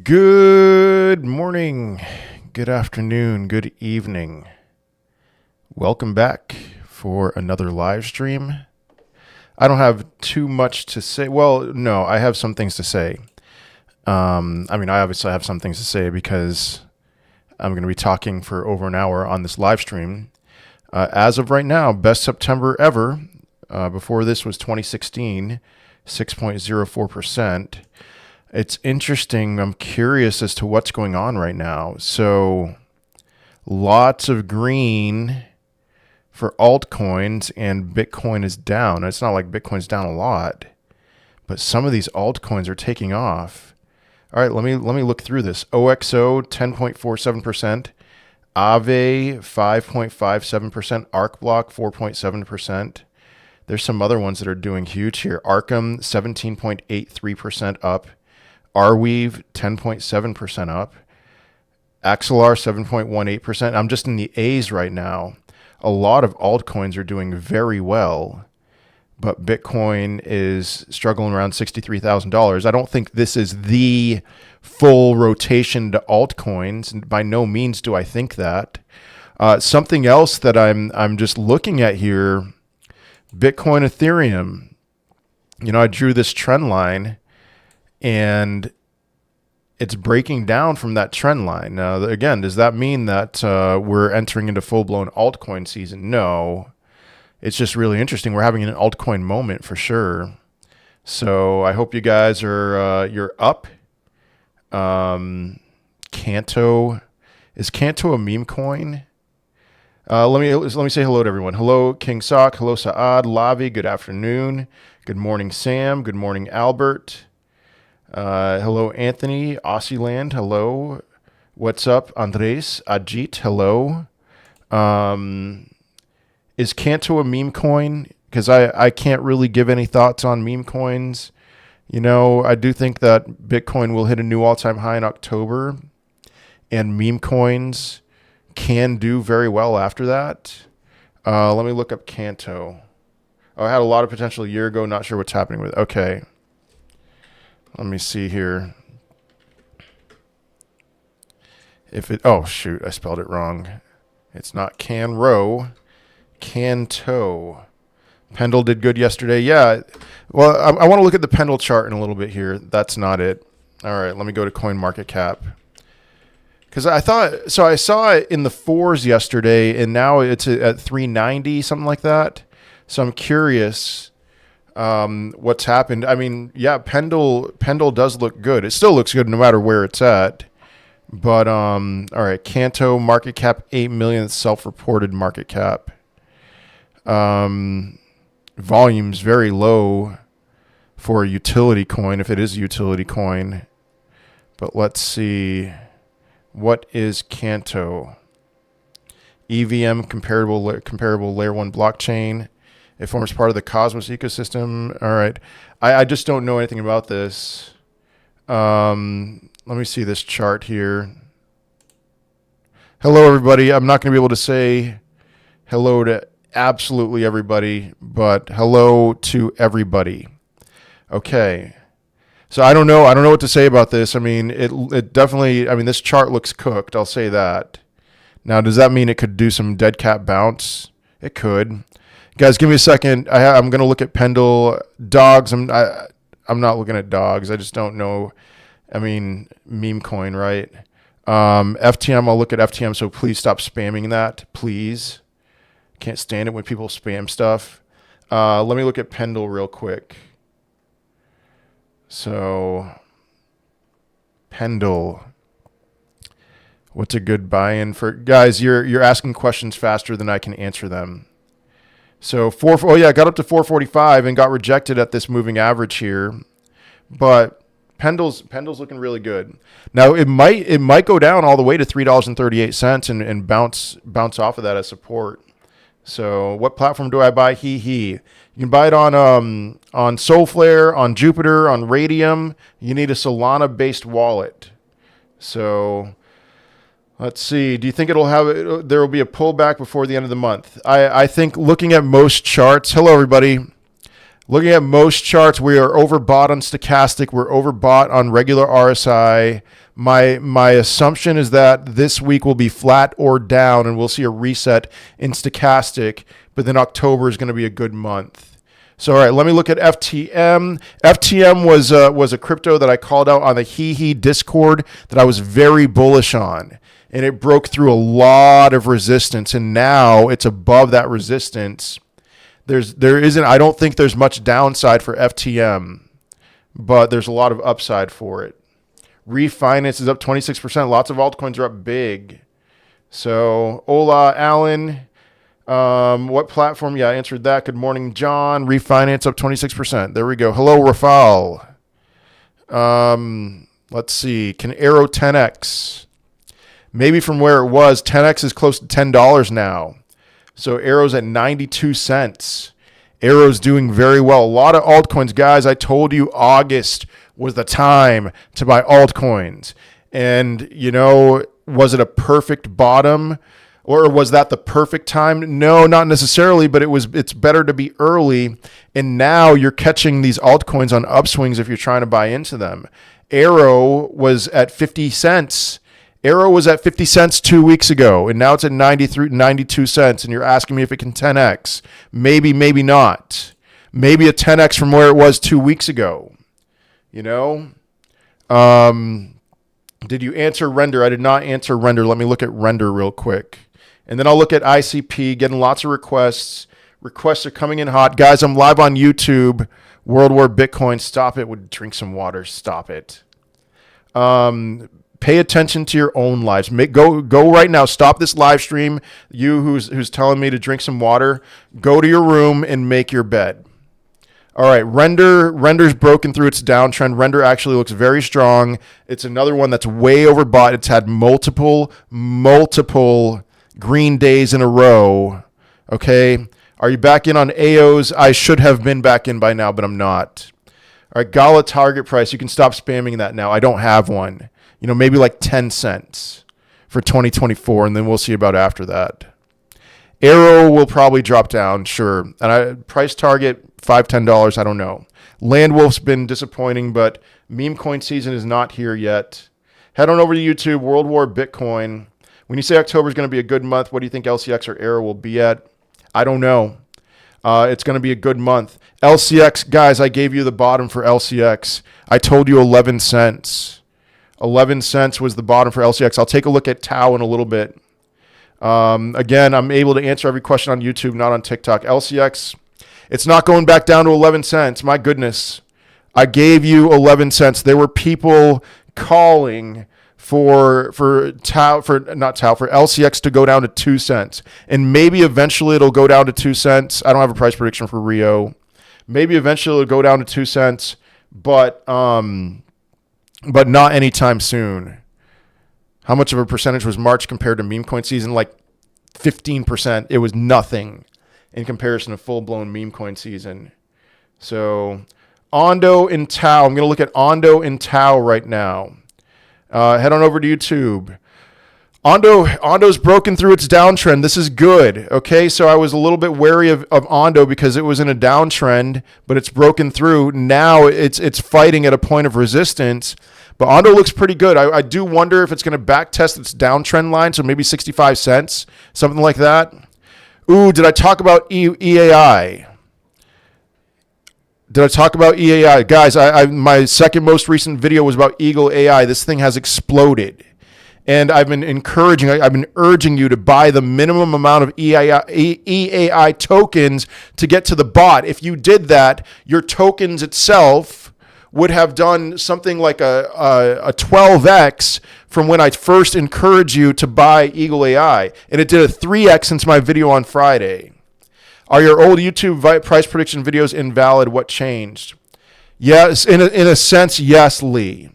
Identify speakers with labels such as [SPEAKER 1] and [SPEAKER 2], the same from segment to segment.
[SPEAKER 1] Good morning, good afternoon, good evening. Welcome back for another live stream. I don't have too much to say. Well, no, I have some things to say. I obviously have some things to say because I'm going to be talking for over an hour on this live stream. As of right now, best September ever. Before this was 2016, 6.04%. It's interesting. I'm curious as to what's going on right now. So lots of green for altcoins and Bitcoin is down. It's not like Bitcoin's down a lot, but some of these altcoins are taking off. All right, let me look through this. OXO 10.47%, Aave 5.57%, ArcBlock 4.7%. There's some other ones that are doing huge here. Arkham 17.83% up. Arweave 10.7% up. Axelar 7.18%. I'm just in the A's right now. A lot of altcoins are doing very well, but Bitcoin is struggling around $63,000. I don't think this is the full rotation to altcoins, and by no means do I think that. Something else that I'm just looking at here, Bitcoin, Ethereum. You know, I drew this trend line, and it's breaking down from that trend line. Now, again, does that mean that we're entering into full-blown altcoin season? No. It's just really interesting. We're having an altcoin moment for sure. So I hope you guys are you're up. Canto, is Canto a meme coin? Let me say hello to everyone. Hello, King Sock. Hello, Saad. Lavi. Good afternoon. Good morning, Sam. Good morning, Albert. Hello, Anthony, Aussieland. Hello. What's up, Andres? Ajit. Hello. Is Canto a meme coin? Because I can't really give any thoughts on meme coins. You know, I do think that Bitcoin will hit a new all-time high in October, and meme coins can do very well after that. Let me look up Canto. Oh, I had a lot of potential a year ago. Not sure what's happening with it. Okay. Let me see here. Oh shoot, I spelled it wrong. It's not Canro, Canto. Pendle did good yesterday. Yeah. Well, I want to look at the Pendle chart in a little bit here. That's not it. All right, let me go to CoinMarketCap. Because I saw it in the 4s yesterday, and now it's at 390, something like that. So I'm curious what's happened. I mean, yeah, Pendle does look good. It still looks good no matter where it's at. But all right, Canto market cap 8 million, self-reported market cap. Volume's very low for a utility coin, if it is a utility coin. But let's see. What is Canto? EVM comparable layer 1 blockchain. It forms part of the Cosmos ecosystem. All right. I just don't know anything about this. Let me see this chart here. Hello, everybody. I'm not going to be able to say hello to absolutely everybody, but hello to everybody. Okay. So I don't know what to say about this. I mean, it definitely, this chart looks cooked. I'll say that. Now, does that mean it could do some dead cat bounce? It could. Guys, give me a second. I'm going to look at Pendle. Dogs, I'm not looking at dogs. I just don't know. Meme coin, right? FTM, I'll look at FTM, so please stop spamming that, please. Can't stand it when people spam stuff. Let me look at Pendle real quick. So, Pendle. What's a good buy-in for? Guys, you're asking questions faster than I can answer them. So got up to 445 and got rejected at this moving average here, but Pendle's looking really good. Now it might go down all the way to $3.38 and bounce off of that as support. So what platform do I buy? HEEHEE. You can buy it on Soulflare, on Jupiter, on Radium. You need a Solana based wallet. So let's see. Do you think there will be a pullback before the end of the month? I think looking at most charts. Hello, everybody. Looking at most charts, we are overbought on stochastic. We're overbought on regular RSI. My assumption is that this week will be flat or down, and we'll see a reset in stochastic. But then October is going to be a good month. So, all right, let me look at FTM. FTM was a crypto that I called out on the HEEHEE Discord that I was very bullish on, and it broke through a lot of resistance, and now it's above that resistance. I don't think there's much downside for FTM, but there's a lot of upside for it. Refinance is up 26%. Lots of altcoins are up big. So, hola, Alan. What platform? Yeah, I answered that. Good morning, John. Refinance up 26%. There we go. Hello, Rafal. Let's see. Can Arrow 10x? Maybe from where it was, 10x is close to $10 now. So Arrow's at 92 cents. Arrow's doing very well. A lot of altcoins, guys. I told you August was the time to buy altcoins. And, was it a perfect bottom? Or was that the perfect time? No, not necessarily, but it's better to be early. And now you're catching these altcoins on upswings if you're trying to buy into them. Arrow was at 50 cents. Arrow was at 50 cents 2 weeks ago, and now it's at 92 cents, and you're asking me if it can 10x. Maybe, maybe not. Maybe a 10x from where it was 2 weeks ago. Did you answer Render? I did not answer Render. Let me look at Render real quick. And then I'll look at ICP, getting lots of requests. Requests are coming in hot. Guys, I'm live on YouTube. World War Bitcoin. Stop it. Would drink some water. Stop it. Pay attention to your own lives. Go right now. Stop this live stream. You who's telling me to drink some water, go to your room and make your bed. All right, Render's broken through its downtrend. Render actually looks very strong. It's another one that's way overbought. It's had multiple green days in a row. Okay, are you back in on AOs? I should have been back in by now, but I'm not. All right, Gala target price. You can stop spamming that now. I don't have one. Maybe like 10 cents for 2024, and then we'll see about after that. Arrow will probably drop down, sure. And price target, $5, $10, I don't know. Landwolf's been disappointing, but Memecoin season is not here yet. Head on over to YouTube, World War Bitcoin. When you say October is going to be a good month, what do you think LCX or Arrow will be at? I don't know. It's going to be a good month. LCX, guys, I gave you the bottom for LCX. I told you 11 cents. 11 cents was the bottom for LCX. I'll take a look at Tau in a little bit. Again, I'm able to answer every question on YouTube, not on TikTok. LCX, it's not going back down to 11 cents. My goodness. I gave you 11 cents. There were people calling for LCX to go down to 2 cents. And maybe eventually it'll go down to 2 cents. I don't have a price prediction for Rio. Maybe eventually it'll go down to 2 cents, but not anytime soon. How much of a percentage was March compared to Memecoin season? Like 15%. It was nothing in comparison to full-blown Memecoin season. So Ondo and Tau. I'm going to look at Ondo and Tau right now. Head on over to YouTube. Ondo's broken through its downtrend. This is good. Okay, so I was a little bit wary of Ondo because it was in a downtrend, but it's broken through. Now it's fighting at a point of resistance. But Ondo looks pretty good. I do wonder if it's going to back test its downtrend line, so maybe 65 cents, something like that. Ooh, did I talk about EAI? Did I talk about EAI? Guys, my second most recent video was about Eagle AI. This thing has exploded. And I've been urging you to buy the minimum amount of EAI tokens to get to the bot. If you did that, your tokens itself would have done something like a 12x from when I first encouraged you to buy Eagle AI. And it did a 3x since my video on Friday. Are your old YouTube price prediction videos invalid? What changed? Yes, in a sense, yes, Lee.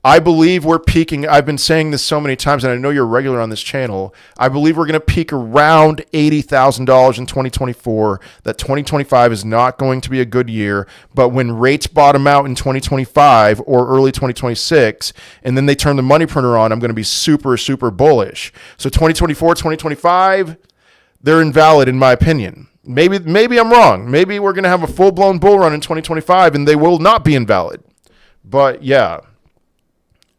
[SPEAKER 1] I believe we're peaking. I've been saying this so many times, and I know you're regular on this channel. I believe we're going to peak around $80,000 in 2024, that 2025 is not going to be a good year. But when rates bottom out in 2025 or early 2026, and then they turn the money printer on, I'm going to be super, super bullish. So 2024, 2025, they're invalid in my opinion. Maybe I'm wrong. Maybe we're going to have a full-blown bull run in 2025 and they will not be invalid. But yeah.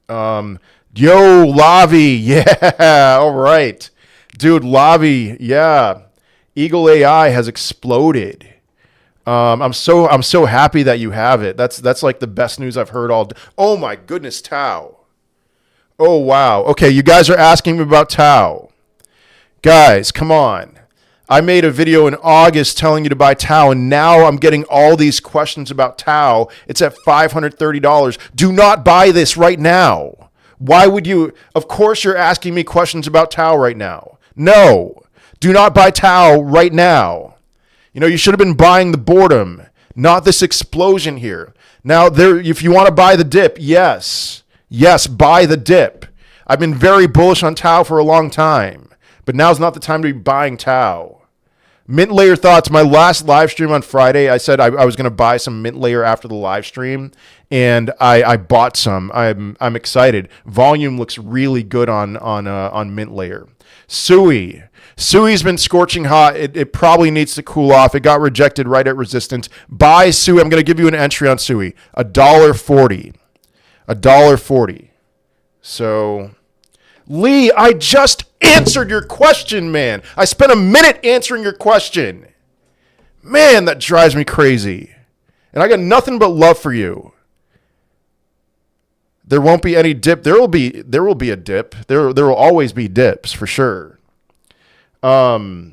[SPEAKER 1] Yo, Lavi. Yeah. All right. Dude, Lavi. Yeah. Eagle AI has exploded. I'm so happy that you have it. That's like the best news I've heard all day. Oh my goodness, Tau. Oh wow. Okay, you guys are asking me about Tau. Guys, come on. I made a video in August telling you to buy Tau, and now I'm getting all these questions about Tau. It's at $530. Do not buy this right now. Why would you? Of course you're asking me questions about Tau right now. No. Do not buy Tau right now. You know, you should have been buying the boredom, not this explosion here. Now, if you want to buy the dip, yes, buy the dip. I've been very bullish on Tau for a long time, but now's not the time to be buying Tau. Mint layer thoughts. My last live stream on Friday, I said I was going to buy some mint layer after the live stream, and I bought some. I'm excited. Volume looks really good on mint layer. Sui's been scorching hot. It probably needs to cool off. It got rejected right at resistance. Buy Sui. I'm going to give you an entry on Sui. $1.40. $1.40. So, Lee, I just answered your question, man. I spent a minute answering your question. Man, that drives me crazy. And I got nothing but love for you. There won't be any dip. There will be a dip. There will always be dips for sure. Do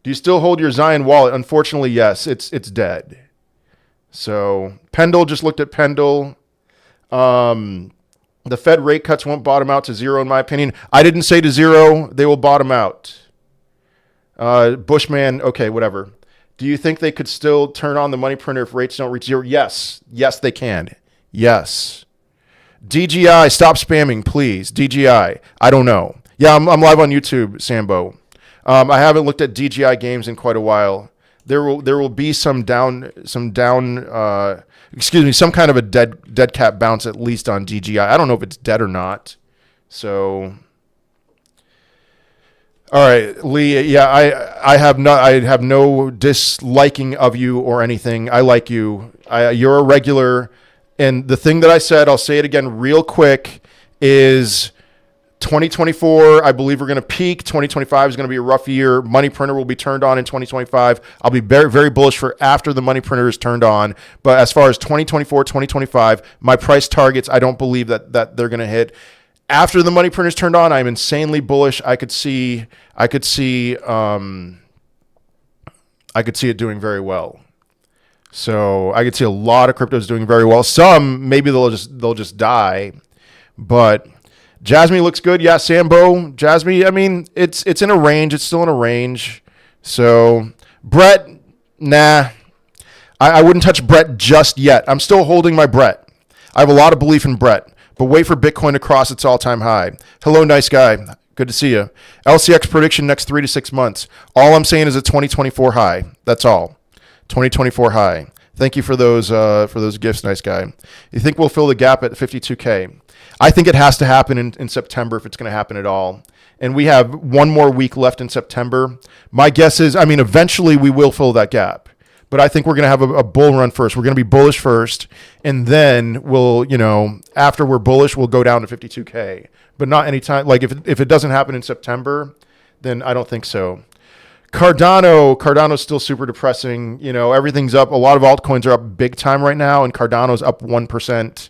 [SPEAKER 1] you still hold your Zion wallet? Unfortunately, yes. It's dead. So Pendle, just looked at Pendle. The Fed rate cuts won't bottom out to zero, in my opinion. I didn't say to zero. They will bottom out. Bushman, okay, whatever. Do you think they could still turn on the money printer if rates don't reach zero? Yes. Yes, they can. Yes. DGI, stop spamming, please. DGI, I don't know. Yeah, I'm live on YouTube, Sambo. I haven't looked at DGI games in quite a while. There will be some kind of a dead cat bounce at least on DGI. I don't know if it's dead or not. So, all right, Lee. Yeah, I have no disliking of you or anything. I like you. You're a regular. And the thing that I said, I'll say it again real quick, is 2024, I believe we're going to peak. 2025 is going to be a rough year. Money printer will be turned on in 2025. I'll be very, very bullish for after the money printer is turned on. But as far as 2024, 2025, my price targets, I don't believe that they're going to hit. After the money printer is turned on, I'm insanely bullish. I could see it doing very well. So I could see a lot of cryptos doing very well. Some maybe they'll just die, but Jasmine looks good. Yeah, Sambo, Jasmine. I mean, it's in a range. It's still in a range. So Brett, nah, I wouldn't touch Brett just yet. I'm still holding my Brett. I have a lot of belief in Brett, but wait for Bitcoin to cross its all-time high. Hello, nice guy. Good to see you. LCX prediction next 3 to 6 months. All I'm saying is a 2024 high. That's all. 2024 high. Thank you for those gifts, nice guy. You think we'll fill the gap at 52K? I think it has to happen in September if it's going to happen at all. And we have one more week left in September. My guess is, eventually we will fill that gap. But I think we're going to have a bull run first. We're going to be bullish first. And then we'll, after we're bullish, we'll go down to 52K. But not anytime. Like if it doesn't happen in September, then I don't think so. Cardano's still super depressing. Everything's up. A lot of altcoins are up big time right now, and Cardano's up 1%.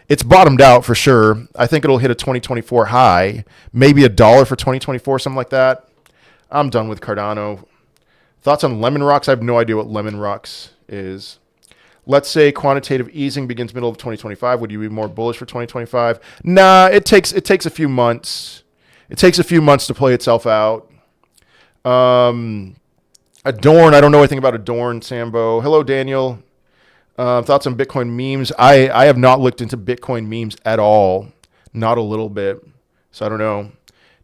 [SPEAKER 1] It's bottomed out for sure. I think it'll hit a 2024 high, maybe $1 for 2024, something like that. I'm done with Cardano. Thoughts on Lemon Rocks? I have no idea what Lemon Rocks is. Let's say quantitative easing begins middle of 2025. Would you be more bullish for 2025? Nah, it takes a few months. It takes a few months to play itself out. Adorn, I don't know anything about Adorn, Sambo. Hello, Daniel. Thoughts on Bitcoin memes? I have not looked into Bitcoin memes at all. Not a little bit. So I don't know.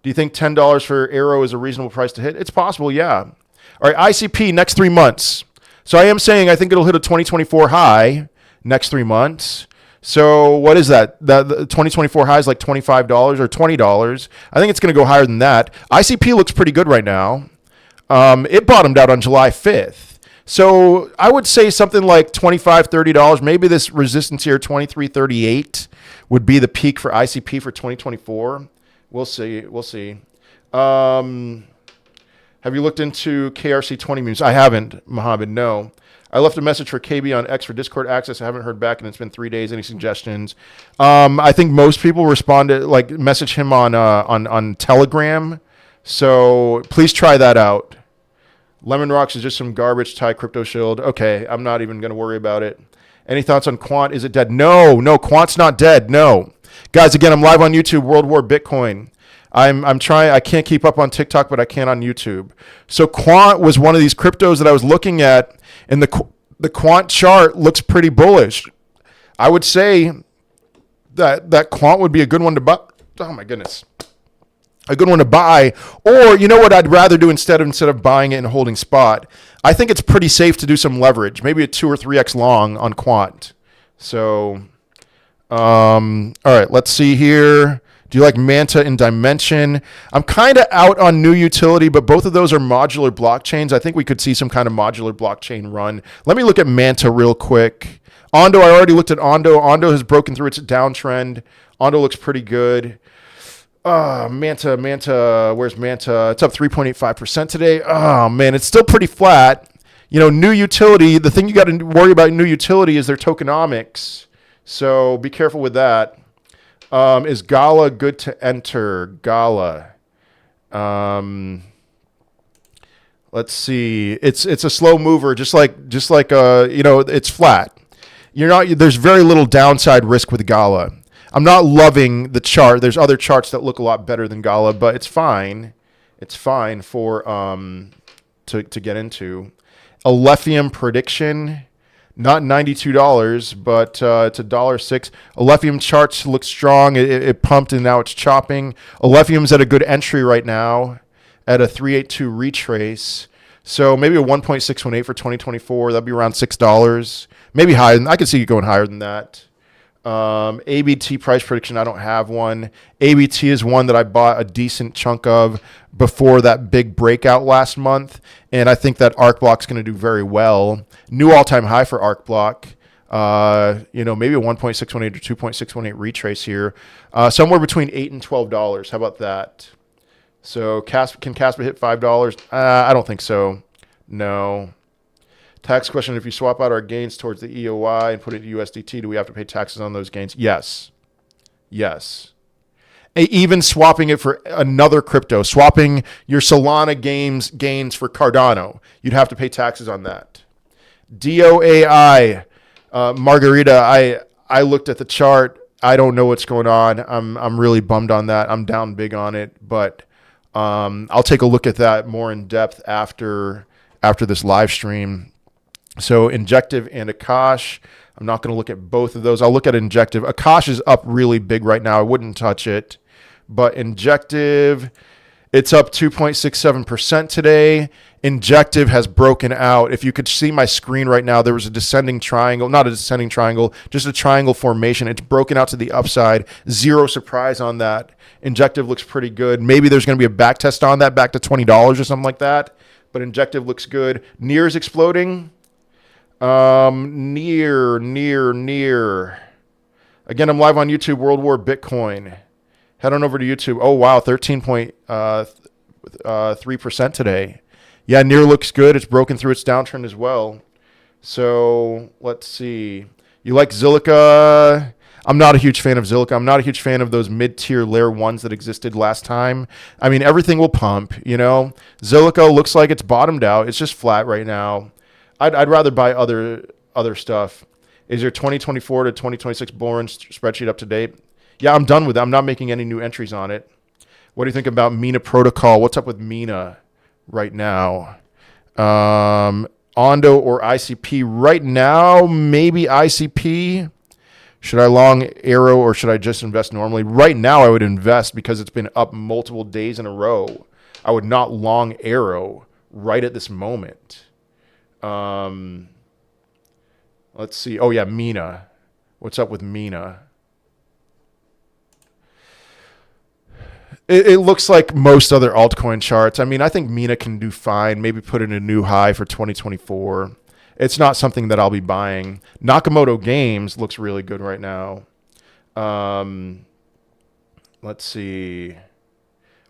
[SPEAKER 1] Do you think $10 for Arrow is a reasonable price to hit? It's possible, yeah. All right, ICP, next 3 months. So I am saying I think it'll hit a 2024 high next 3 months. So what is that? The 2024 high is like $25 or $20. I think it's going to go higher than that. ICP looks pretty good right now. It bottomed out on July 5th. So I would say something like $25, $30. Maybe this resistance here, 23.38, would be the peak for ICP for 2024. We'll see. We'll see. Have you looked into KRC20 memes? I haven't, Mohammed. No. I left a message for KB on X for Discord access. I haven't heard back, and it's been 3 days. Any suggestions? I think most people responded, like message him on Telegram. So please try that out. Lemon Rocks is just some garbage Thai crypto shield. Okay, I'm not even going to worry about it. Any thoughts on Quant? Is it dead? No, Quant's not dead. No. Guys, again, I'm live on YouTube, World War Bitcoin. I'm trying. I can't keep up on TikTok, but I can on YouTube. So Quant was one of these cryptos that I was looking at, and the Quant chart looks pretty bullish. I would say that Quant would be a good one to buy. Oh my goodness, a good one to buy. Or you know what I'd rather do instead of buying it and holding spot. I think it's pretty safe to do some leverage, maybe a 2 or 3x long on Quant. So, all right, let's see here. Do you like Manta and Dimension? I'm kind of out on new utility, but both of those are modular blockchains. I think we could see some kind of modular blockchain run. Let me look at Manta real quick. Ondo, I already looked at Ondo. Ondo has broken through its downtrend. Ondo looks pretty good. Manta, where's Manta? It's up 3.85% today. Oh, man, it's still pretty flat. You know, new utility, the thing you got to worry about new utility is their tokenomics. So be careful with that. Is Gala good to enter? Gala. Let's see. It's a slow mover, just like you know, it's flat. There's very little downside risk with Gala. I'm not loving the chart. There's other charts that look a lot better than Gala, but it's fine. It's fine for to get into. Alephium prediction. Not $92, but it's $1.06. Alephium charts look strong. It pumped and now it's chopping. Alephium's at a good entry right now at a 382 retrace. So maybe a 1.618 for 2024. That'd be around $6. Maybe higher. I could see it going higher than that. ABT price prediction, I don't have one. ABT is one that I bought a decent chunk of before that big breakout last month, and I think that ARC Block's going to do very well. New all-time high for ARC Block. You know, maybe a 1.618 or 2.618 retrace here, somewhere between $8 and $12. How about that? So can Casper hit $5? I don't think so. No. Tax question, if you swap out our gains towards the EOI and put it in USDT, do we have to pay taxes on those gains? Yes. Yes. Even swapping it for another crypto, swapping your Solana gains for Cardano, you'd have to pay taxes on that. DOAI, Margarita, I looked at the chart. I don't know what's going on. I'm really bummed on that. I'm down big on it, but I'll take a look at that more in depth after this live stream. So Injective and Akash, I'm not going to look at both of those. I'll look at Injective. Akash is up really big right now. I wouldn't touch it. But Injective, it's up 2.67% today. Injective has broken out. If you could see my screen right now, there was a descending triangle, not a descending triangle, just a triangle formation. It's broken out to the upside. Zero surprise on that. Injective looks pretty good. Maybe there's going to be a back test on that, back to $20 or something like that. But Injective looks good. Near is exploding. Near. Again, I'm live on YouTube, World War Bitcoin. Head on over to YouTube. Oh, wow, 13.3% today. Yeah, Near looks good. It's broken through its downtrend as well. So let's see. You like Zilliqa? I'm not a huge fan of Zilliqa. I'm not a huge fan of those mid-tier layer ones that existed last time. I mean, everything will pump, you know. Zilliqa looks like it's bottomed out. It's just flat right now. I'd rather buy other stuff. Is your 2024 to 2026 bull run spreadsheet up to date? Yeah, I'm done with it. I'm not making any new entries on it. What do you think about Mina Protocol? What's up with Mina right now? Ondo or ICP? Right now, maybe ICP. Should I long Arrow or should I just invest normally? Right now, I would invest because it's been up multiple days in a row. I would not long Arrow right at this moment. Let's see. Oh, yeah, Mina. What's up with Mina? It looks like most other altcoin charts. I mean, I think Mina can do fine. Maybe put in a new high for 2024. It's not something that I'll be buying. Nakamoto Games looks really good right now. Let's see.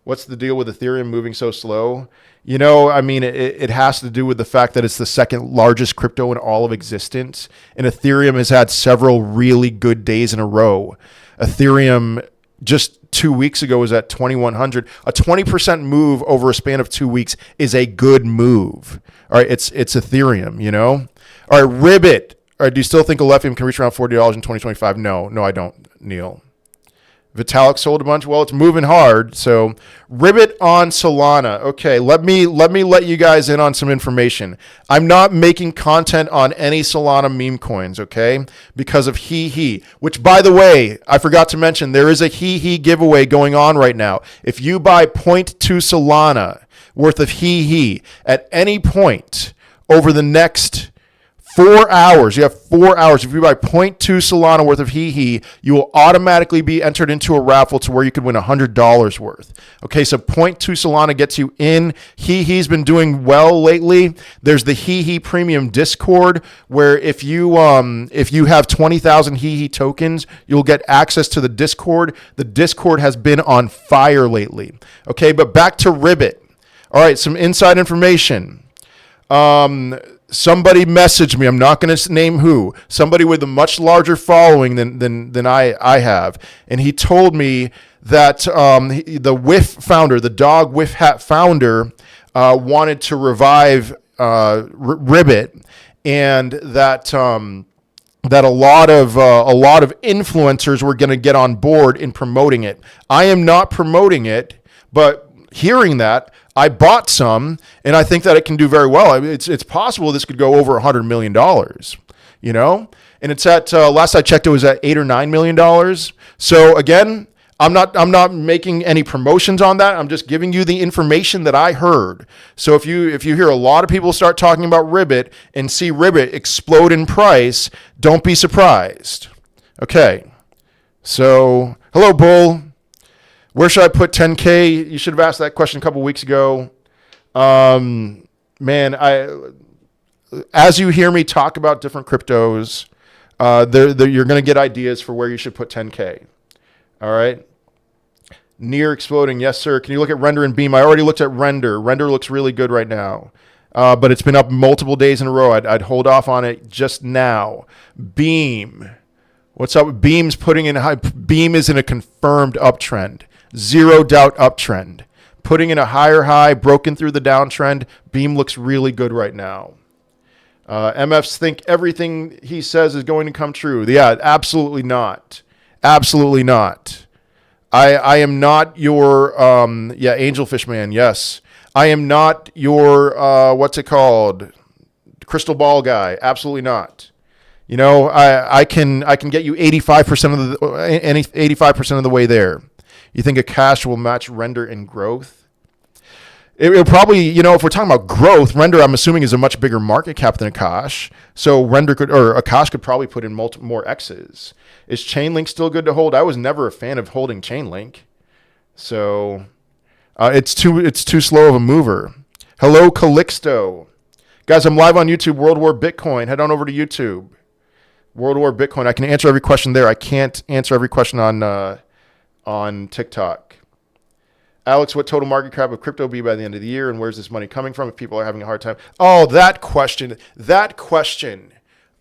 [SPEAKER 1] What's the deal with Ethereum moving so slow? You know, I mean, it has to do with the fact that it's the second largest crypto in all of existence. And Ethereum has had several really good days in a row. Ethereum just 2 weeks ago was at 2,100. A 20% move over a span of 2 weeks is a good move. All right, it's Ethereum, you know? All right, Ribbit. All right, do you still think Ethereum can reach around $40 in 2025? No, I don't, Neil. Vitalik sold a bunch. Well, it's moving hard. So Ribbit on Solana. Okay, let me let you guys in on some information. I'm not making content on any Solana meme coins, okay? Because of HEEHEE, which, by the way, I forgot to mention, there is a HEEHEE giveaway going on right now. If you buy 0.2 Solana worth of HEEHEE at any point over the next 4 hours. You have 4 hours. If you buy 0.2 Solana worth of HEEHEE, you will automatically be entered into a raffle to where you could win $100 worth. Okay, so 0.2 Solana gets you in. HEEHEE's been doing well lately. There's the HEEHEE Premium Discord, where if you have 20,000 HEEHEE tokens, you'll get access to the Discord. The Discord has been on fire lately. Okay, but back to Ribbit. All right, some inside information. Somebody messaged me. I'm not going to name who. Somebody with a much larger following than I have, and he told me that the Whiff founder, the dog Whiff Hat founder, wanted to revive Ribbit, and that that a lot of influencers were going to get on board in promoting it. I am not promoting it, but hearing that, I bought some, and I think that it can do very well. It's possible this could go over $100 million, you know? And it's at, last I checked, it was at $8 or $9 million. So again, I'm not making any promotions on that. I'm just giving you the information that I heard. So if you hear a lot of people start talking about Ribbit and see Ribbit explode in price, don't be surprised. Okay. So, hello, Bull. Where should I put 10K? You should have asked that question a couple weeks ago. Man, as you hear me talk about different cryptos, you're going to get ideas for where you should put 10K. All right. Near exploding. Yes, sir. Can you look at Render and Beam? I already looked at Render. Render looks really good right now. But it's been up multiple days in a row. I'd hold off on it just now. Beam. What's up? Beam's putting in high. Beam is in a confirmed uptrend. Zero doubt uptrend. Putting in a higher high, broken through the downtrend. Beam looks really good right now. MFs think everything he says is going to come true. Yeah, absolutely not. Absolutely not. I am not your, Angelfish Man, yes. I am not your, what's it called? Crystal ball guy. Absolutely not. You know, I can get you 85% of the way there. You think a cash will match Render in growth? It'll probably, you know, if we're talking about growth, Render, I'm assuming, is a much bigger market cap than Akash. So Akash could probably put in more X's. Is Chainlink still good to hold? I was never a fan of holding Chainlink. So it's too slow of a mover. Hello, Calixto. Guys, I'm live on YouTube, World War Bitcoin. Head on over to YouTube. World War Bitcoin. I can answer every question there. I can't answer every question on TikTok. Alex, what total market cap of crypto be by the end of the year, and where's this money coming from if people are having a hard time? Oh, that question.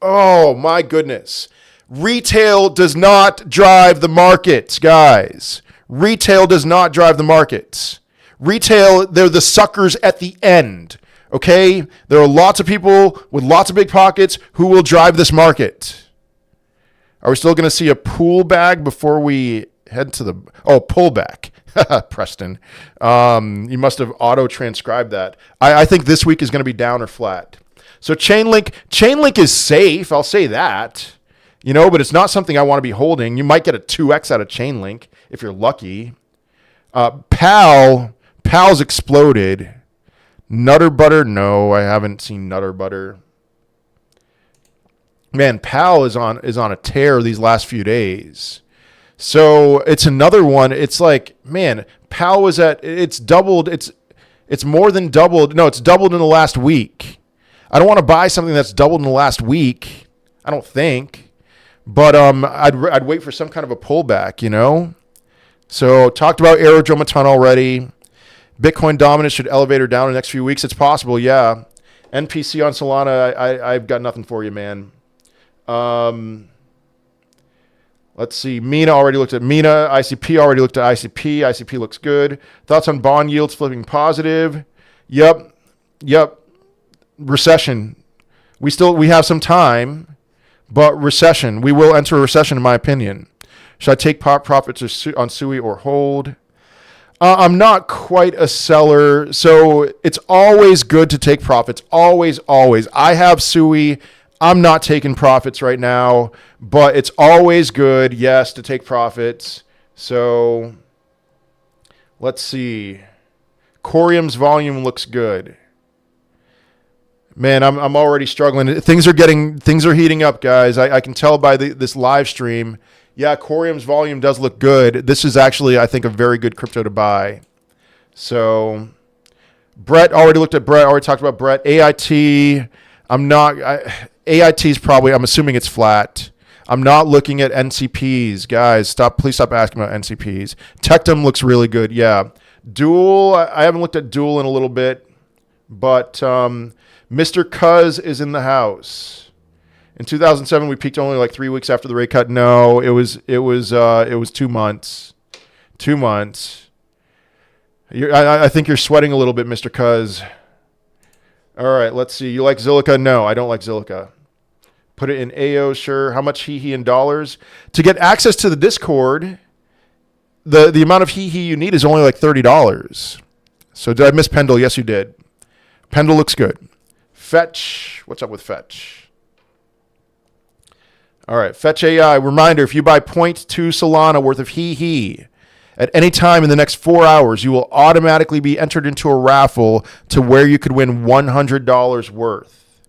[SPEAKER 1] Oh, my goodness. Retail does not drive the markets, guys. Retail does not drive the markets. Retail, they're the suckers at the end, okay? There are lots of people with lots of big pockets who will drive this market. Are we still going to see a pool bag before we head to the pullback? Preston, you must have auto-transcribed that. I think this week is going to be down or flat. So Chainlink is safe. I'll say that, you know, but it's not something I want to be holding. You might get a 2x out of Chainlink if you're lucky. Pal's exploded. Nutter Butter, no, I haven't seen Nutter Butter. Man, Pal is on a tear these last few days. So it's another one. It's like, man, PAL was it's doubled. It's more than doubled. No, it's doubled in the last week. I don't want to buy something that's doubled in the last week. I don't think. But I'd wait for some kind of a pullback, you know? So talked about Aerodrome a ton already. Bitcoin dominance should elevate her down in the next few weeks. It's possible, yeah. NPC on Solana, I've got nothing for you, man. Let's see. Mina already looked at Mina. ICP already looked at ICP. ICP looks good. Thoughts on bond yields flipping positive? Yep. Recession. We have some time, but recession. We will enter a recession, in my opinion. Should I take profits on SUI or hold? I'm not quite a seller, so it's always good to take profits. Always. I have SUI. I'm not taking profits right now, but it's always good, yes, to take profits. So let's see. Corium's volume looks good. Man, I'm already struggling. Things are heating up, guys. I can tell by this live stream. Yeah, Corium's volume does look good. This is actually, I think, a very good crypto to buy. So Brett, already looked at Brett, already talked about Brett. AIT, AIT is probably, I'm assuming it's flat. I'm not looking at NCPs. Guys, please stop asking about NCPs. Tectum looks really good, yeah. Dual, I haven't looked at Dual in a little bit, but Mr. Cuz is in the house. In 2007, we peaked only like 3 weeks after the rate cut. No, it was 2 months. 2 months. I think you're sweating a little bit, Mr. Cuz. All right, let's see. You like Zilliqa? No, I don't like Zilliqa. Put it in AO, sure. How much HEEHEE in dollars? To get access to the Discord, the amount of HEEHEE you need is only like $30. So did I miss Pendle? Yes, you did. Pendle looks good. Fetch. What's up with Fetch? All right, Fetch AI. Reminder, if you buy 0.2 Solana worth of HEEHEE at any time in the next 4 hours, you will automatically be entered into a raffle to where you could win $100 worth.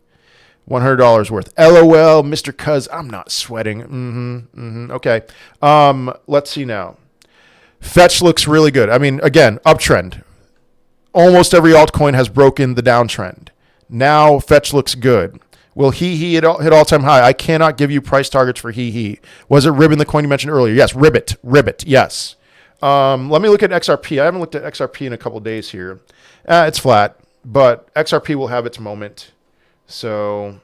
[SPEAKER 1] $100 worth. LOL, Mr. Cuz, I'm not sweating. Okay. Let's see now. Fetch looks really good. I mean, again, uptrend. Almost every altcoin has broken the downtrend. Now Fetch looks good. Will HEEHEE hit all-time high? I cannot give you price targets for HEEHEE. Was it Ribbit, the coin you mentioned earlier? Yes, Ribbit, yes. Let me look at XRP. I haven't looked at XRP in a couple of days here. It's flat, but XRP will have its moment. So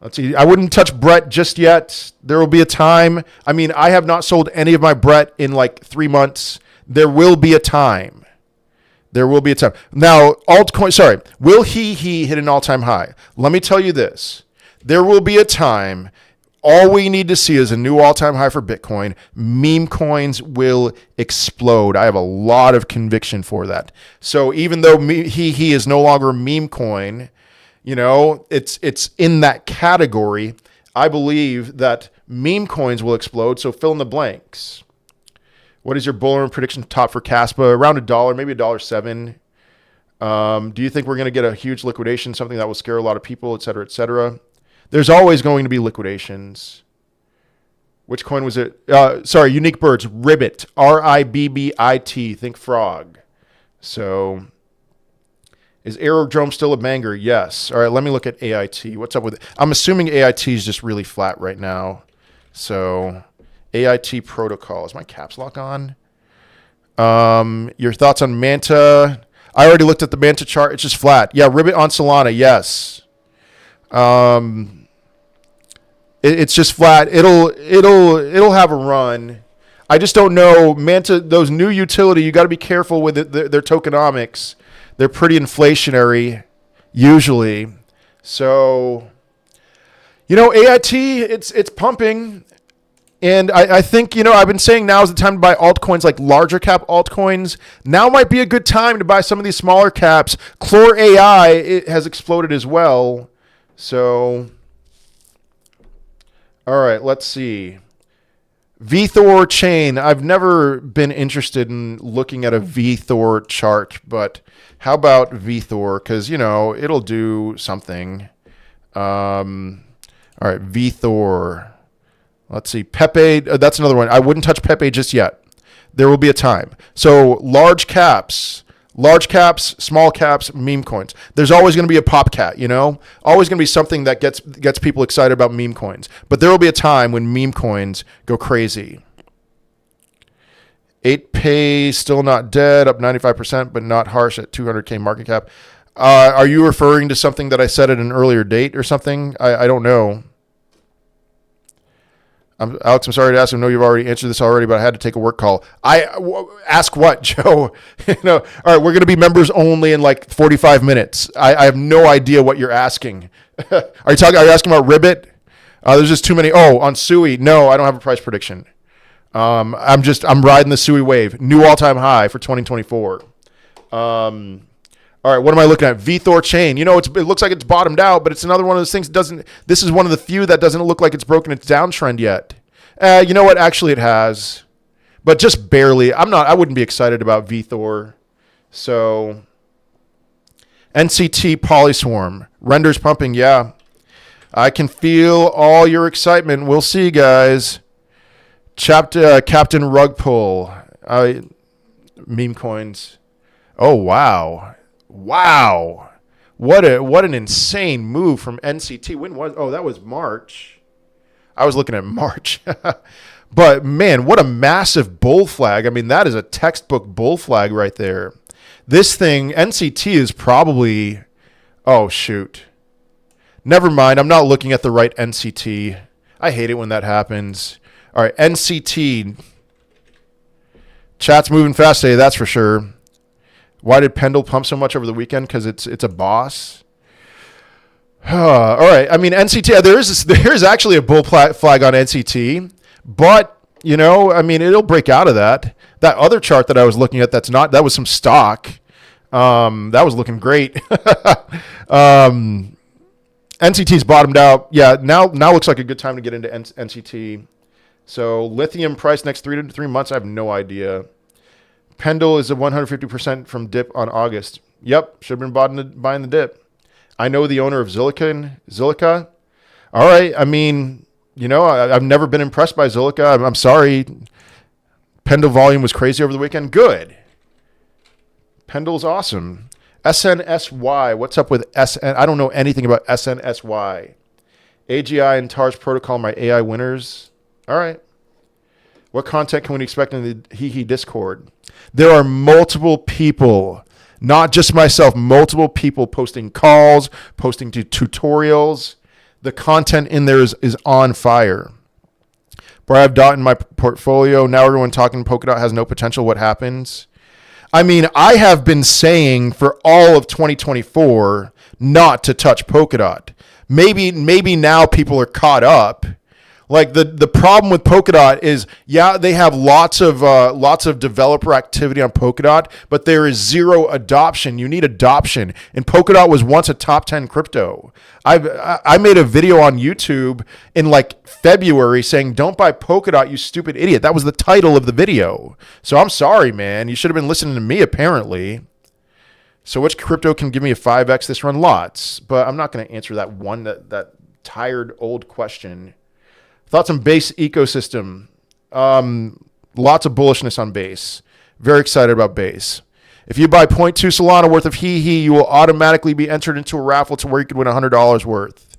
[SPEAKER 1] let's see. I wouldn't touch Brett just yet. There will be a time. I mean, I have not sold any of my Brett in like 3 months. There will be a time. There will be a time. Now, will HEEHEE hit an all-time high? Let me tell you this. There will be a time. All we need to see is a new all-time high for Bitcoin. Meme coins will explode. I have a lot of conviction for that. So even though HEEHEE is no longer a meme coin, you know, it's in that category. I believe that meme coins will explode. So fill in the blanks. What is your bull run prediction top for Caspa? Around $1, maybe $1.07. Do you think we're going to get a huge liquidation, something that will scare a lot of people, et cetera, et cetera? There's always going to be liquidations. Which coin was it? Unique Birds. Ribbit. R-I-B-B-I-T. Think frog. So is Aerodrome still a banger? Yes. All right, let me look at AIT. What's up with it? I'm assuming AIT is just really flat right now. So AIT protocol. Is my caps lock on? Your thoughts on Manta? I already looked at the Manta chart. It's just flat. Yeah, Ribbit on Solana. Yes. It's just flat. It'll have a run. I just don't know. Manta, those new utility, you got to be careful with it. Their tokenomics. They're pretty inflationary usually. So, you know, AIT, it's pumping. And I think, you know, I've been saying now is the time to buy altcoins, like larger cap altcoins. Now might be a good time to buy some of these smaller caps. Chlor AI, it has exploded as well. So, all right, let's see. VThor chain. I've never been interested in looking at a VThor chart, but how about VThor? Because, you know, it'll do something. All right, VThor. Let's see. Pepe, that's another one. I wouldn't touch Pepe just yet. There will be a time. So large caps, small caps, meme coins. There's always going to be a pop cat, you know? Always going to be something that gets people excited about meme coins. But there will be a time when meme coins go crazy. 8pay still not dead, up 95%, but not harsh at 200K market cap. Are you referring to something that I said at an earlier date or something? I don't know. Alex, I'm sorry to ask. I know you've already answered this already, but I had to take a work call. Ask what, Joe? All right, we're going to be members only in like 45 minutes. I have no idea what you're asking. Are you asking about Ribbit? There's just too many. Oh, on Sui. No, I don't have a price prediction. I'm riding the Sui wave. New all-time high for 2024. All right, what am I looking at? VThor chain. You know, it looks like it's bottomed out, but it's another one of those things this is one of the few that doesn't look like it's broken its downtrend yet. You know what? Actually, it has. But just barely. I wouldn't be excited about VThor. So, NCT Polyswarm. Renders pumping, yeah. I can feel all your excitement. We'll see, guys. Captain Rugpull. Meme coins. Oh, wow. Wow. What an insane move from NCT. That was March. I was looking at March. But man, what a massive bull flag. I mean, that is a textbook bull flag right there. This thing, NCT is probably, oh shoot. Never mind. I'm not looking at the right NCT. I hate it when that happens. All right, NCT. Chat's moving fast today, that's for sure. Why did Pendle pump so much over the weekend? Because it's a boss. All right. I mean, NCT, there is actually a bull flag on NCT, but, you know, I mean, it'll break out of that. That other chart that I was looking at, that was some stock. That was looking great. NCT's bottomed out. Yeah, now looks like a good time to get into NCT. So lithium price next 3 to 3 months, I have no idea. Pendle is a 150% from dip on August. Yep, should have been buying the dip. I know the owner of Zilliqa. All right, I mean, you know, I've never been impressed by Zilliqa. I'm sorry. Pendle volume was crazy over the weekend. Good. Pendle's awesome. SNSY. What's up with SN? I don't know anything about SNSY. AGI and TARS protocol, my AI winners. All right. What content can we expect in the HEEHEE Discord? There are multiple people, not just myself, multiple people posting calls, posting tutorials. The content in there is on fire. But I have DOT in my portfolio. Now everyone talking Polkadot has no potential. What happens? I mean, I have been saying for all of 2024 not to touch Polkadot. Maybe now people are caught up. Like the problem with Polkadot is, yeah, they have lots of developer activity on Polkadot, but there is zero adoption. You need adoption, and Polkadot was once a top 10 crypto. I made a video on YouTube in like February saying, "Don't buy Polkadot, you stupid idiot." That was the title of the video. So I'm sorry, man. You should have been listening to me apparently. So which crypto can give me a 5x this run? Lots, but I'm not going to answer that tired old question. Thoughts on Base ecosystem. Lots of bullishness on Base. Very excited about Base. If you buy 0.2 Solana worth of HEEHEE, you will automatically be entered into a raffle to where you could win $100 worth.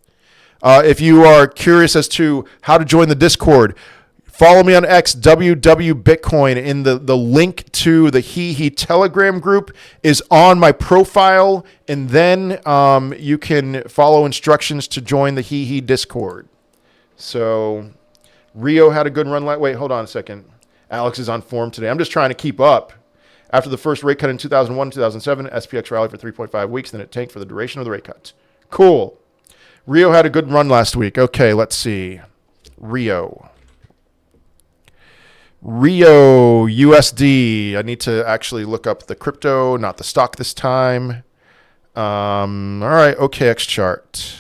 [SPEAKER 1] If you are curious as to how to join the Discord, follow me on X, WWBitcoin. In the link to the HEEHEE Telegram group is on my profile, and then you can follow instructions to join the HEEHEE Discord. So Rio had a good run. Wait, hold on a second. Alex is on form today. I'm just trying to keep up. After the first rate cut in 2001, 2007, SPX rallied for 3.5 weeks, then it tanked for the duration of the rate cuts. Cool. Rio had a good run last week. Okay, let's see. Rio USD. I need to actually look up the crypto, not the stock this time. All right, OKX chart.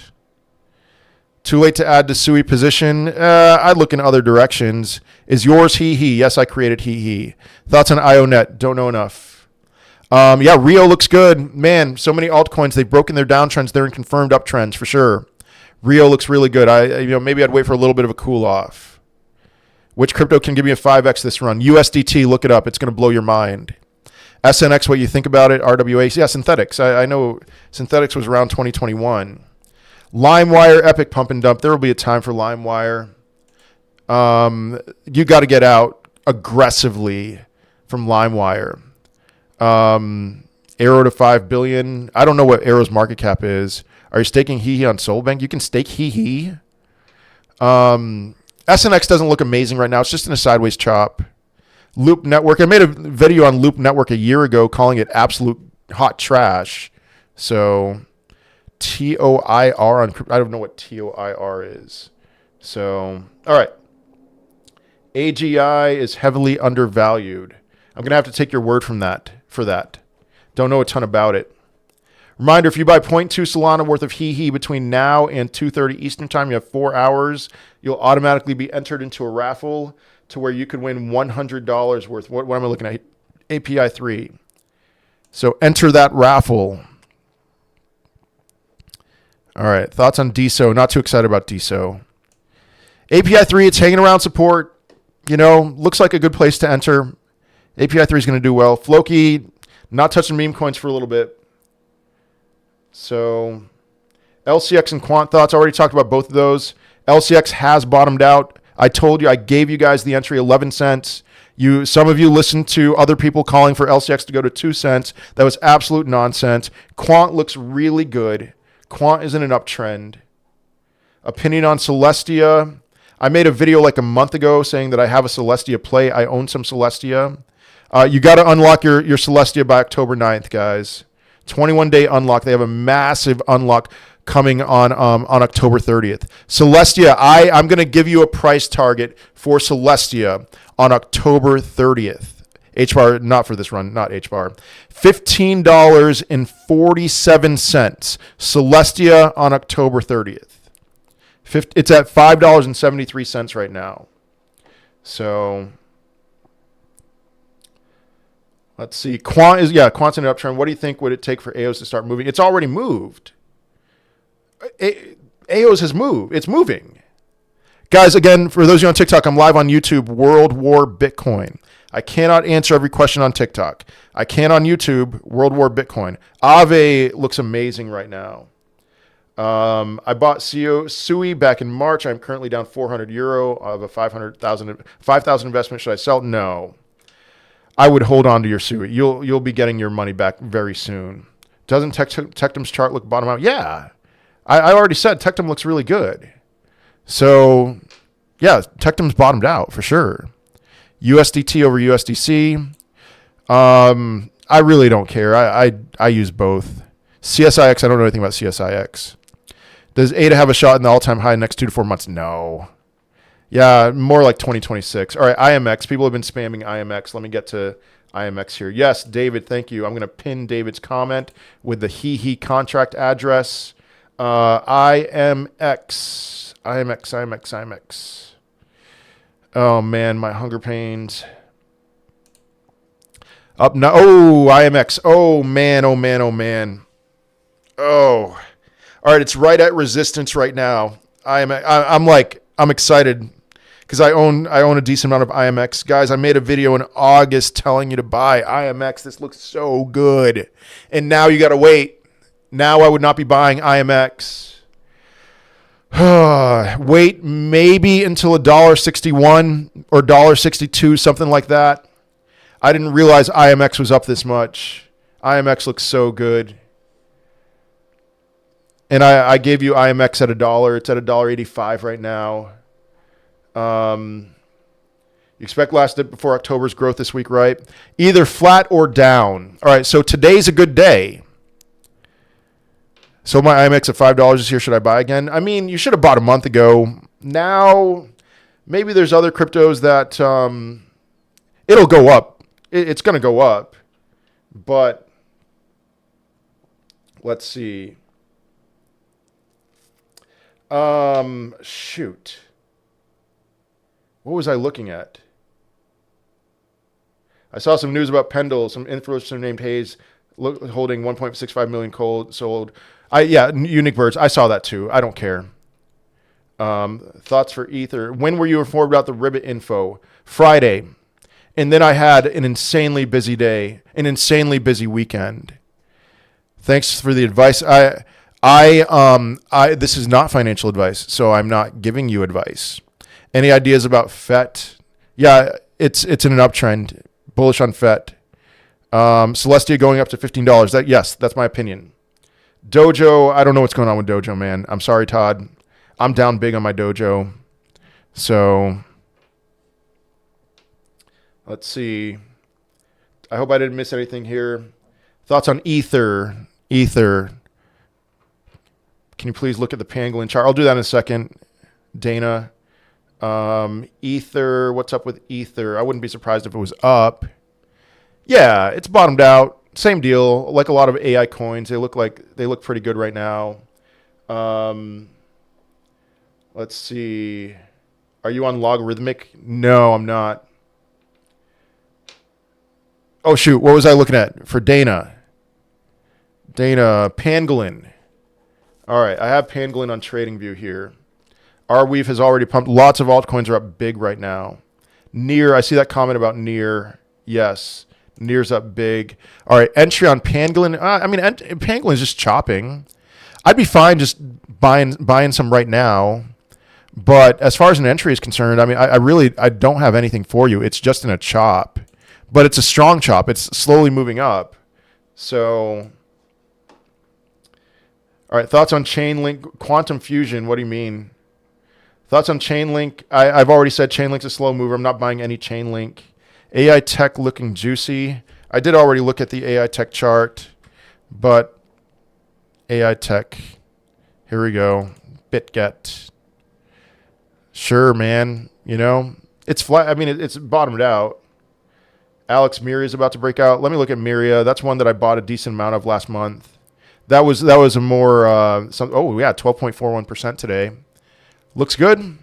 [SPEAKER 1] Too late to add to Sui position. I'd look in other directions. Is yours HEEHEE? Yes, I created HEEHEE. Thoughts on IONET? Don't know enough. Yeah, Rio looks good. Man, so many altcoins, they've broken their downtrends. They're in confirmed uptrends for sure. Rio looks really good. Maybe I'd wait for a little bit of a cool off. Which crypto can give me a 5x this run? USDT, look it up. It's going to blow your mind. SNX, what you think about it? RWA, yeah, Synthetics. I know Synthetics was around 2021. LimeWire, Epic pump and dump. There will be a time for LimeWire. You got to get out aggressively from LimeWire. Arrow to 5 billion. I don't know what Arrow's market cap is. Are you staking HEEHEE on SoulBank? You can stake HEEHEE. SNX doesn't look amazing right now. It's just in a sideways chop. Loop Network. I made a video on Loop Network a year ago calling it absolute hot trash. So TOIR on, I don't know what TOIR is. So, all right. AGI is heavily undervalued. I'm going to have to take your word for that. Don't know a ton about it. Reminder, if you buy 0.2 Solana worth of HEEHEE between now and 2:30 Eastern time, you have 4 hours. You'll automatically be entered into a raffle to where you could win $100 worth. What am I looking at? API 3. So enter that raffle. All right. Thoughts on DSO? Not too excited about DSO. API 3, it's hanging around support. Looks like a good place to enter. API 3 is going to do well. Floki, not touching meme coins for a little bit. So LCX and Quant thoughts. I already talked about both of those. LCX has bottomed out. I told you, I gave you guys the entry 11 cents. Some of you listened to other people calling for LCX to go to 2 cents. That was absolute nonsense. Quant looks really good. Quant is in an uptrend. Opinion on Celestia. I made a video like a month ago saying that I have a Celestia play. I own some Celestia. You got to unlock your Celestia by October 9th, guys. 21-day unlock. They have a massive unlock coming on October 30th. Celestia, I'm going to give you a price target for Celestia on October 30th. HBAR, not for this run, not HBAR. $15.47. Celestia on October 30th. It's at $5.73 right now. So let's see. Quant's in an uptrend. What do you think would it take for AOS to start moving? It's already moved. AOS has moved. It's moving. Guys, again, for those of you on TikTok, I'm live on YouTube, World War Bitcoin. I cannot answer every question on TikTok. I can on YouTube, World War Bitcoin. Aave looks amazing right now. I bought SUI back in March. I'm currently down €400. I have a 5,000 investment. Should I sell? No. I would hold on to your SUI. You'll be getting your money back very soon. Doesn't Tectum's chart look bottom out? Yeah. I already said Tectum looks really good. So, yeah, Tectum's bottomed out for sure. USDT over USDC. I really don't care. I use both. CSIX, I don't know anything about CSIX. Does ADA have a shot in the all-time high in the next 2 to 4 months? No. Yeah, more like 2026. All right, IMX. People have been spamming IMX. Let me get to IMX here. Yes, David, thank you. I'm going to pin David's comment with the HEEHEE contract address. IMX. Oh, man, my hunger pains. Up now. Oh, IMX. Oh, man. Oh. All right, it's right at resistance right now. I'm excited because I own a decent amount of IMX. Guys, I made a video in August telling you to buy IMX. This looks so good. And now you got to wait. Now I would not be buying IMX. Wait maybe until $1.61 or $1.62, something like that. I didn't realize IMX was up this much. IMX looks so good. And I gave you IMX at $1. It's at $1.85 right now. You expect last dip before October's growth this week, right? Either flat or down. All right, so today's a good day. So my IMX at $5 this year, should I buy again? I mean, you should have bought a month ago. Now, maybe there's other cryptos that it'll go up. It's going to go up. But let's see. Shoot. What was I looking at? I saw some news about Pendle, some influencer named Hayes holding 1.65 million sold. Unique birds. I saw that too. I don't care. Thoughts for Ether. When were you informed about the Ribbit info? Friday. And then I had an insanely busy day, an insanely busy weekend. Thanks for the advice. This is not financial advice, so I'm not giving you advice. Any ideas about FET? Yeah, it's in an uptrend. Bullish on FET. Celestia going up to $15. Yes, that's my opinion. Dojo, I don't know what's going on with Dojo, man. I'm sorry, Todd. I'm down big on my Dojo. So, let's see. I hope I didn't miss anything here. Thoughts on Ether? Ether. Can you please look at the Pangolin chart? I'll do that in a second. Dana. Ether. What's up with Ether? I wouldn't be surprised if it was up. Yeah, it's bottomed out. Same deal. Like a lot of AI coins, they look pretty good right now. Let's see. Are you on logarithmic? No, I'm not. Oh shoot, what was I looking at for Dana? Pangolin. All right, I have Pangolin on TradingView here. Arweave has already pumped. Lots of altcoins are up big right now. Near, I see that comment about Near. Yes, Near's up big. All right, entry on Pangolin. Pangolin is just chopping. I'd be fine just buying some right now. But as far as an entry is concerned, I don't have anything for you. It's just in a chop, but it's a strong chop. It's slowly moving up. So, all right, thoughts on Chainlink, Quantum Fusion. What do you mean? Thoughts on Chainlink? I've already said Chainlink's a slow mover. I'm not buying any Chainlink. AI Tech looking juicy. I did already look at the AI Tech chart, but AI Tech, here we go. BitGet. Sure, man. It's flat. It's bottomed out. Alex Miria is about to break out. Let me look at Miria. That's one that I bought a decent amount of last month. That was a more 12.41% today. Looks good.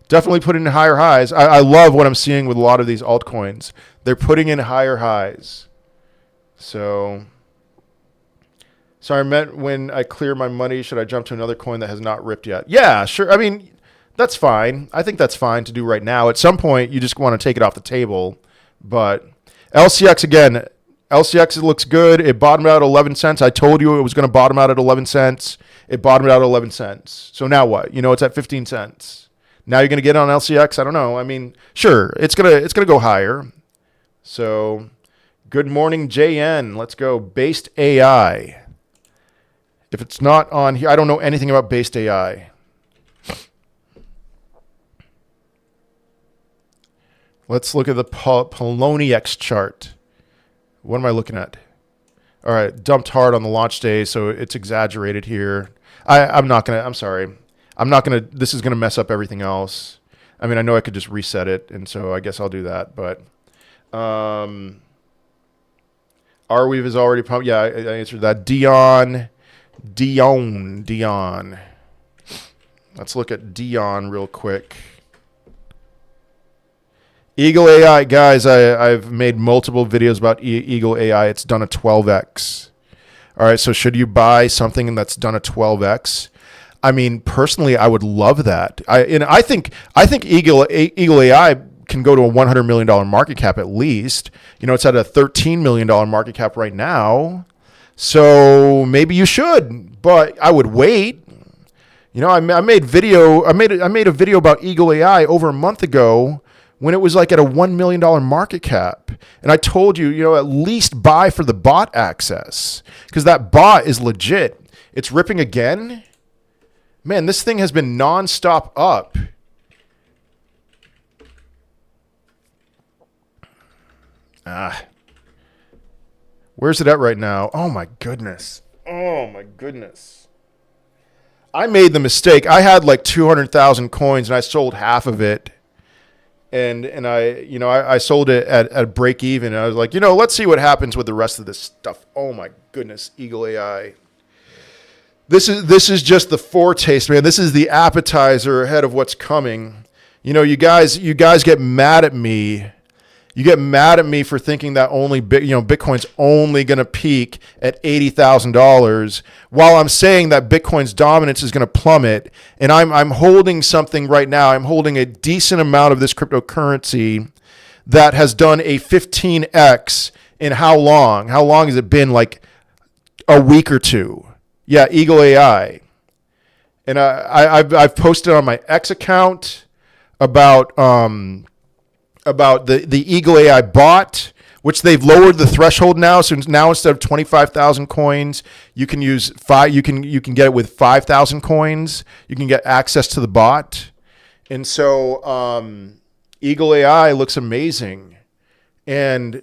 [SPEAKER 1] Definitely put in higher highs. I love what I'm seeing with a lot of these altcoins. They're putting in higher highs. So I meant when I clear my money, should I jump to another coin that has not ripped yet? Yeah, sure. That's fine. I think that's fine to do right now. At some point, you just want to take it off the table. But LCX, again, LCX looks good. It bottomed out at 11 cents. I told you it was going to bottom out at 11 cents. It bottomed out at 11 cents. So now what? It's at 15 cents. Now you're going to get on LCX? I don't know. Sure, it's gonna go higher. So, good morning, JN. Let's go. Based AI. If it's not on here, I don't know anything about Based AI. Let's look at the Poloniex chart. What am I looking at? All right, dumped hard on the launch day, so it's exaggerated here. I'm sorry. This is going to mess up everything else. I know I could just reset it, and so I guess I'll do that. But Arweave is already pumped. Yeah, I answered that. Dion. Let's look at Dion real quick. Eagle AI, guys, I've made multiple videos about Eagle AI. It's done a 12x. All right, so should you buy something that's done a 12x? Personally, I would love that. I think Eagle AI can go to a $100 million market cap at least. It's at a $13 million market cap right now. So maybe you should, but I would wait. I made a video about Eagle AI over a month ago when it was like at a $1 million market cap. And I told you, at least buy for the bot access because that bot is legit. It's ripping again. Man, this thing has been nonstop up. Where's it at right now? Oh my goodness. I made the mistake. I had like 200,000 coins and I sold half of it. And I sold it at a break even. And I was like, let's see what happens with the rest of this stuff. Oh my goodness, Eagle AI. This is just the foretaste, man. This is the appetizer ahead of what's coming. You guys get mad at me. You get mad at me for thinking that Bitcoin's only going to peak at $80,000, while I'm saying that Bitcoin's dominance is going to plummet. And I'm holding something right now. I'm holding a decent amount of this cryptocurrency that has done a 15x in how long? How long has it been? Like a week or two. Yeah, Eagle AI. And I've posted on my X account about the Eagle AI bot, which they've lowered the threshold now. So now instead of 25,000 coins, you can use you can get it with 5,000 coins. You can get access to the bot. And so Eagle AI looks amazing. And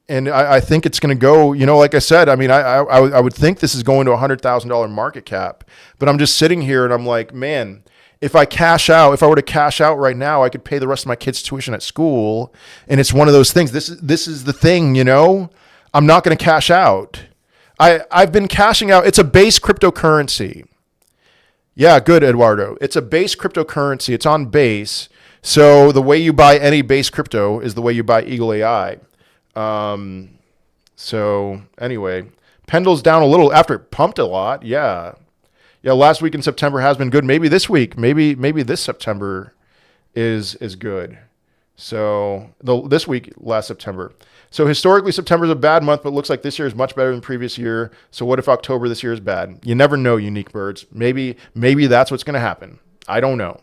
[SPEAKER 1] I think it's going to go, like I said, I mean, I would think this is going to a $100,000 market cap, but I'm just sitting here and I'm like, man, if I were to cash out right now, I could pay the rest of my kids' tuition at school. And it's one of those things. This is the thing, I'm not going to cash out. I've been cashing out. It's a base cryptocurrency. Yeah, good, Eduardo. It's a base cryptocurrency. It's on base. So the way you buy any base crypto is the way you buy Eagle AI. So anyway, Pendle's down a little after it pumped a lot. Yeah. Last week in September has been good. Maybe this week, maybe this September is good. So this week, last September. So historically, September is a bad month, but it looks like this year is much better than previous year. So what if October this year is bad? You never know, unique birds. Maybe that's what's going to happen. I don't know.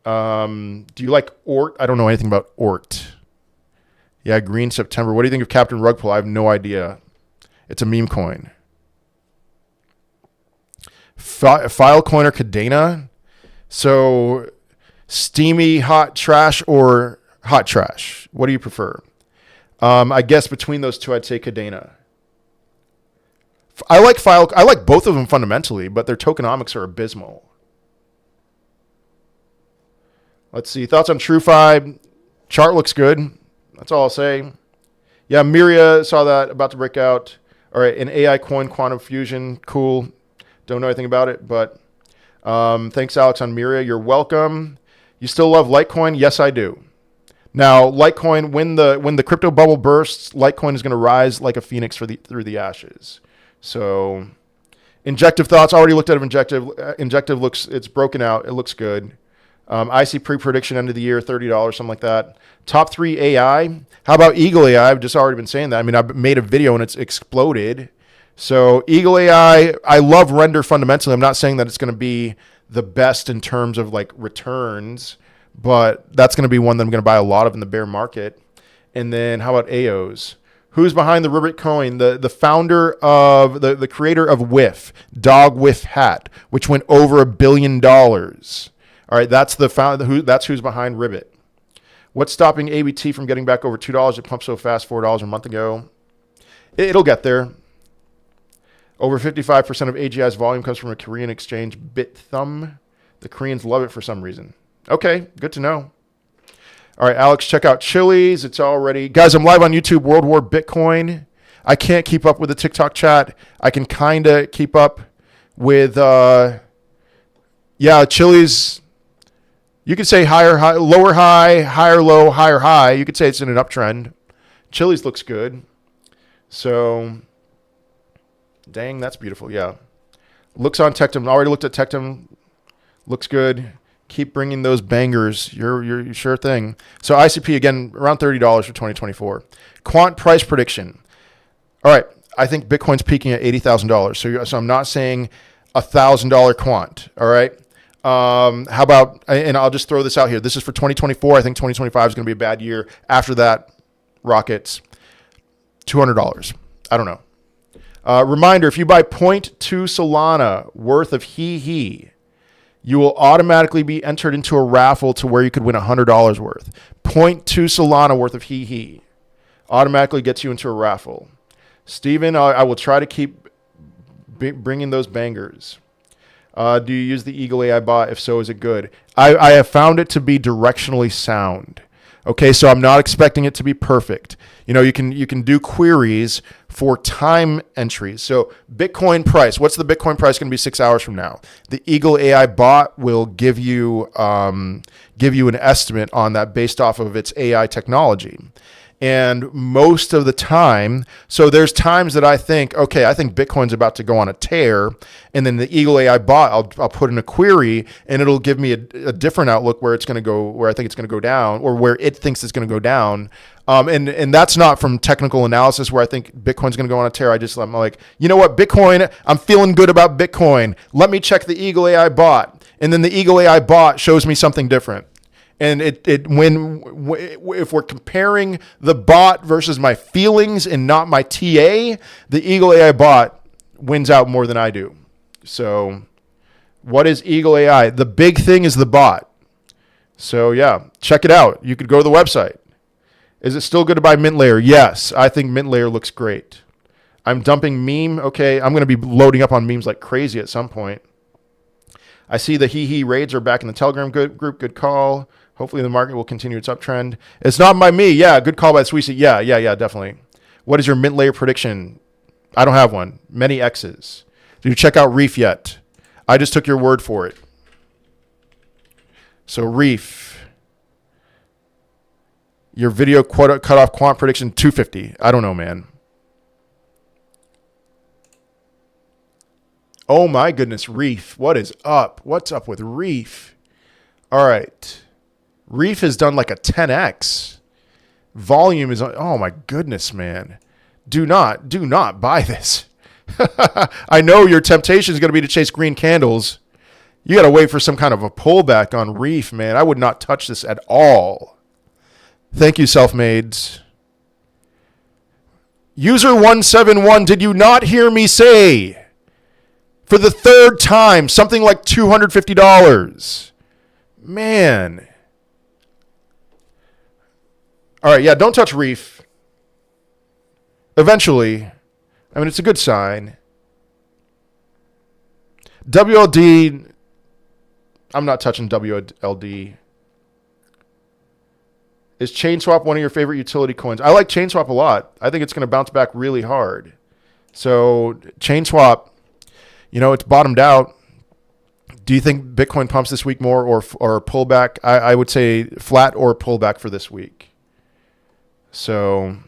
[SPEAKER 1] Do you like Ort? I don't know anything about Ort. Yeah, green September. What do you think of Captain Rugpull? I have no idea. It's a meme coin. Filecoin or Cadena? So steamy hot trash or hot trash? What do you prefer? I guess between those two, I'd say Cadena. I like both of them fundamentally, but their tokenomics are abysmal. Let's see. Thoughts on TrueFi? Chart looks good. That's all I'll say. Yeah, Miria saw that about to break out. All right, an AI coin, Quantum Fusion. Cool. Don't know anything about it, but thanks, Alex, on Miria. You're welcome. You still love Litecoin? Yes, I do. Now, Litecoin, when the crypto bubble bursts, Litecoin is going to rise like a phoenix through the ashes. So, Injective thoughts. Already looked at Injective. Injective it's broken out. It looks good. I see pre-prediction end of the year, $30, something like that. Top 3 AI. How about Eagle AI? I've just already been saying that. I mean, I've made a video and it's exploded. So Eagle AI, I love Render fundamentally. I'm not saying that it's going to be the best in terms of like returns, but that's going to be one that I'm going to buy a lot of in the bear market. And then how about AOs? Who's behind the Ribbit coin? The founder of, the creator of Whiff, Dog Whiff Hat, which went over $1 billion. All right, that's that's who's behind Ribbit. What's stopping ABT from getting back over $2? It pumped so fast, $4 a month ago. It'll get there. Over 55% of AGI's volume comes from a Korean exchange, BitThumb. The Koreans love it for some reason. Okay, good to know. All right, Alex, check out Chili's. It's already... Guys, I'm live on YouTube, World War Bitcoin. I can't keep up with the TikTok chat. I can kind of keep up with... Chili's... You could say higher, lower high, higher low, higher high. You could say it's in an uptrend. Chili's looks good. So, dang, that's beautiful. Yeah. Looks on Tectum. Already looked at Tectum. Looks good. Keep bringing those bangers. You're sure thing. So ICP, again, around $30 for 2024. Quant price prediction. All right. I think Bitcoin's peaking at $80,000. So I'm not saying $1,000 quant. All right. How about, and I'll just throw this out here. This is for 2024. I think 2025 is going to be a bad year. After that, rockets, $200. I don't know. Reminder, if you buy 0.2 Solana worth of HEEHEE, you will automatically be entered into a raffle to where you could win $100 worth. 0.2 Solana worth of HEEHEE automatically gets you into a raffle. Steven, I will try to keep bringing those bangers. Do you use the Eagle AI bot? If so, is it good? I have found it to be directionally sound. Okay, so I'm not expecting it to be perfect. You can do queries for time entries. So Bitcoin price, what's the Bitcoin price going to be 6 hours from now? The Eagle AI bot will give you an estimate on that based off of its AI technology. And most of the time, so there's times that I think Bitcoin's about to go on a tear, and then the Eagle AI bot, I'll put in a query, and it'll give me a different outlook where it's going to go, where I think it's going to go down, or where it thinks it's going to go down. And that's not from technical analysis where I think Bitcoin's going to go on a tear. I'm like, you know what, Bitcoin, I'm feeling good about Bitcoin. Let me check the Eagle AI bot, and then the Eagle AI bot shows me something different. And if we're comparing the bot versus my feelings and not my TA, the Eagle AI bot wins out more than I do. So what is Eagle AI? The big thing is the bot. So yeah, check it out. You could go to the website. Is it still good to buy Mint Layer? Yes, I think Mint Layer looks great. I'm dumping meme. Okay, I'm going to be loading up on memes like crazy at some point. I see the HEEHEE raids are back in the Telegram group. Good call. Hopefully the market will continue its uptrend. It's not by me. Yeah, good call by Sweezy. Yeah, definitely. What is your Mint Layer prediction? I don't have one. Many X's. Did you check out Reef yet? I just took your word for it. So Reef. Your video cut off quant prediction 250. I don't know, man. Oh my goodness, Reef. What is up? What's up with Reef? All right. Reef has done like a 10x. Volume is, oh my goodness, man. Do not buy this. I know your temptation is going to be to chase green candles. You got to wait for some kind of a pullback on Reef, man. I would not touch this at all. Thank you, self-mades. User 171, did you not hear me say for the third time something like $250? Man. All right, yeah, don't touch Reef. Eventually. I mean, it's a good sign. WLD, I'm not touching WLD. Is ChainSwap one of your favorite utility coins? I like ChainSwap a lot. I think it's going to bounce back really hard. So ChainSwap, it's bottomed out. Do you think Bitcoin pumps this week more or pullback? I would say flat or pullback for this week. So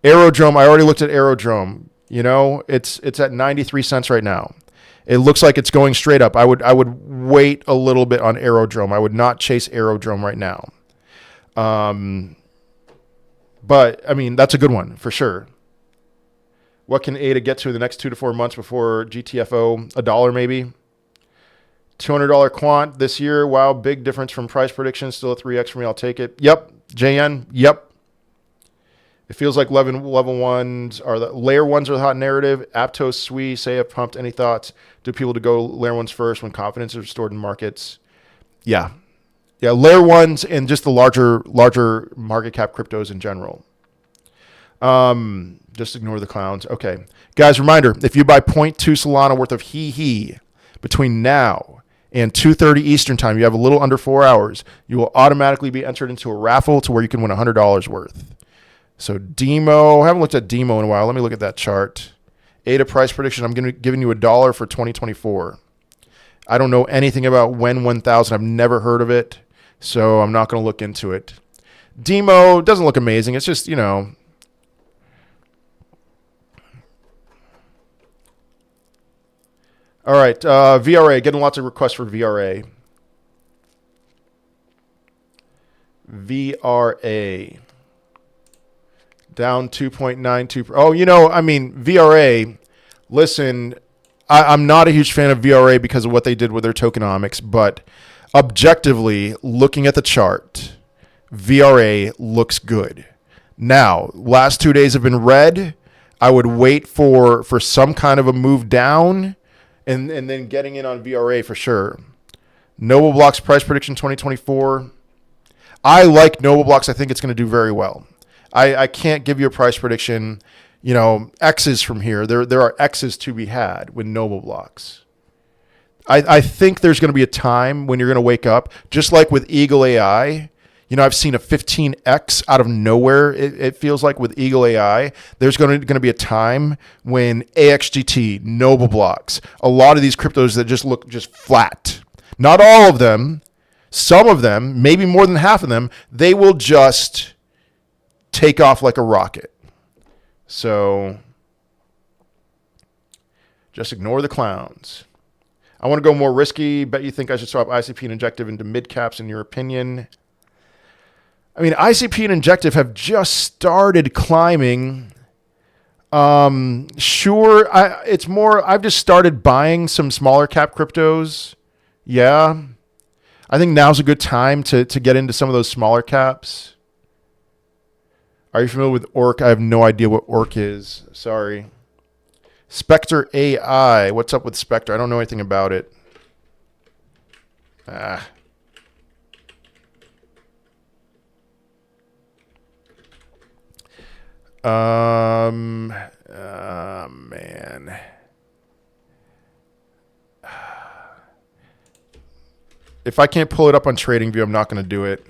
[SPEAKER 1] Aerodrome, I already looked at Aerodrome. It's at 93 cents right now. It looks like it's going straight up. I would wait a little bit on Aerodrome. I would not chase Aerodrome right now. But I mean, that's a good one for sure. What can ADA get to in the next 2 to 4 months before GTFO? $1 maybe. $200 quant this year. Wow, big difference from price prediction. Still a 3x for me. I'll take it. Yep. JN. Yep. It feels like level ones are the layer ones are the hot narrative. Aptos, Sui, say have pumped. Any thoughts? Do people to go layer ones first when confidence is restored in markets? Yeah. Yeah, layer ones and just the larger market cap cryptos in general. Just ignore the clowns. Okay. Guys, reminder, if you buy 0.2 Solana worth of HEEHEE between now and 2:30 Eastern time, you have a little under 4 hours, you will automatically be entered into a raffle to where you can win $100 worth. So Demo, I haven't looked at Demo in a while. Let me look at that chart. ADA price prediction, I'm giving you $1 for 2024. I don't know anything about when 1000. I've never heard of it, so I'm not going to look into it. Demo doesn't look amazing. It's just, All right, VRA, getting lots of requests for VRA. VRA. Down 2.92. Oh, VRA, listen, I'm not a huge fan of VRA because of what they did with their tokenomics, but objectively, looking at the chart, VRA looks good. Now, last 2 days have been red. I would wait for some kind of a move down and then getting in on VRA for sure. Noble Blocks price prediction 2024. I like Noble Blocks. I think it's going to do very well. I can't give you a price prediction, X's from here. There are X's to be had with Noble Blocks. I think there's going to be a time when you're going to wake up, just like with Eagle AI. You know, I've seen a 15x out of nowhere. It feels like with Eagle AI, there's going to be a time when AXGT, Noble Blocks, a lot of these cryptos that just look just flat. Not all of them, some of them, maybe more than half of them, they will just take off like a rocket. So just ignore the clowns. I want to go more risky. Bet you think I should swap ICP and Injective into mid caps in your opinion? I mean, ICP and Injective have just started climbing. Sure, it's more, I've just started buying some smaller cap cryptos. Yeah. I think now's a good time to get into some of those smaller caps. Are you familiar with Orc? I have no idea what Orc is. Sorry. Spectre AI. What's up with Spectre? I don't know anything about it. Man. If I can't pull it up on TradingView, I'm not going to do it.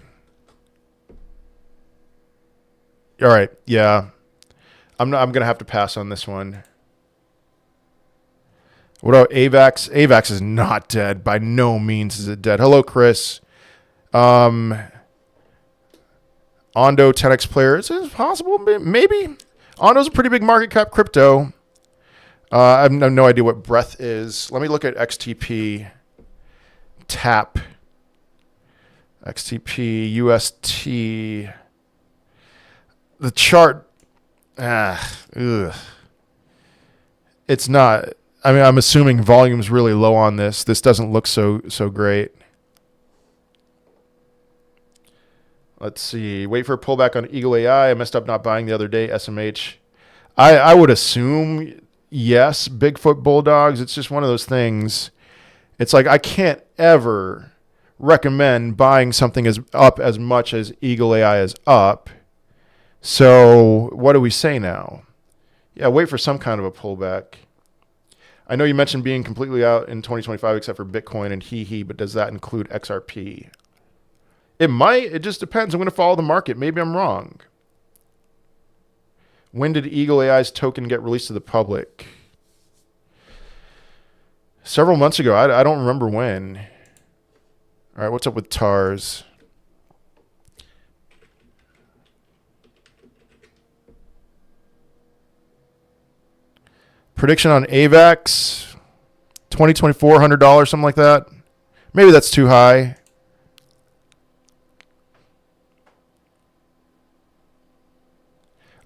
[SPEAKER 1] All right. Yeah. I'm going to have to pass on this one. What about AVAX? AVAX is not dead. By no means is it dead. Hello, Chris. Ondo 10x player. Is it possible? Maybe. Ondo's a pretty big market cap crypto. I have no idea what Breath is. Let me look at XTP. TAP. XTP. UST. The chart. It's not. I mean, I'm assuming volume's really low on this. This doesn't look so great. Let's see. Wait for a pullback on Eagle AI. I messed up not buying the other day. SMH. I would assume, yes, Bigfoot Bulldogs. It's just one of those things. It's like I can't ever recommend buying something as up as much as Eagle AI is up. So what do we say now? Yeah, wait for some kind of a pullback. I know you mentioned being completely out in 2025 except for Bitcoin and HEEHEE, but does that include XRP? It might. It just depends. I'm going to follow the market. Maybe I'm wrong. When did Eagle AI's token get released to the public? Several months ago. I don't remember when. All right, what's up with TARS? Prediction on AVAX, 2024, $100, something like that. Maybe that's too high.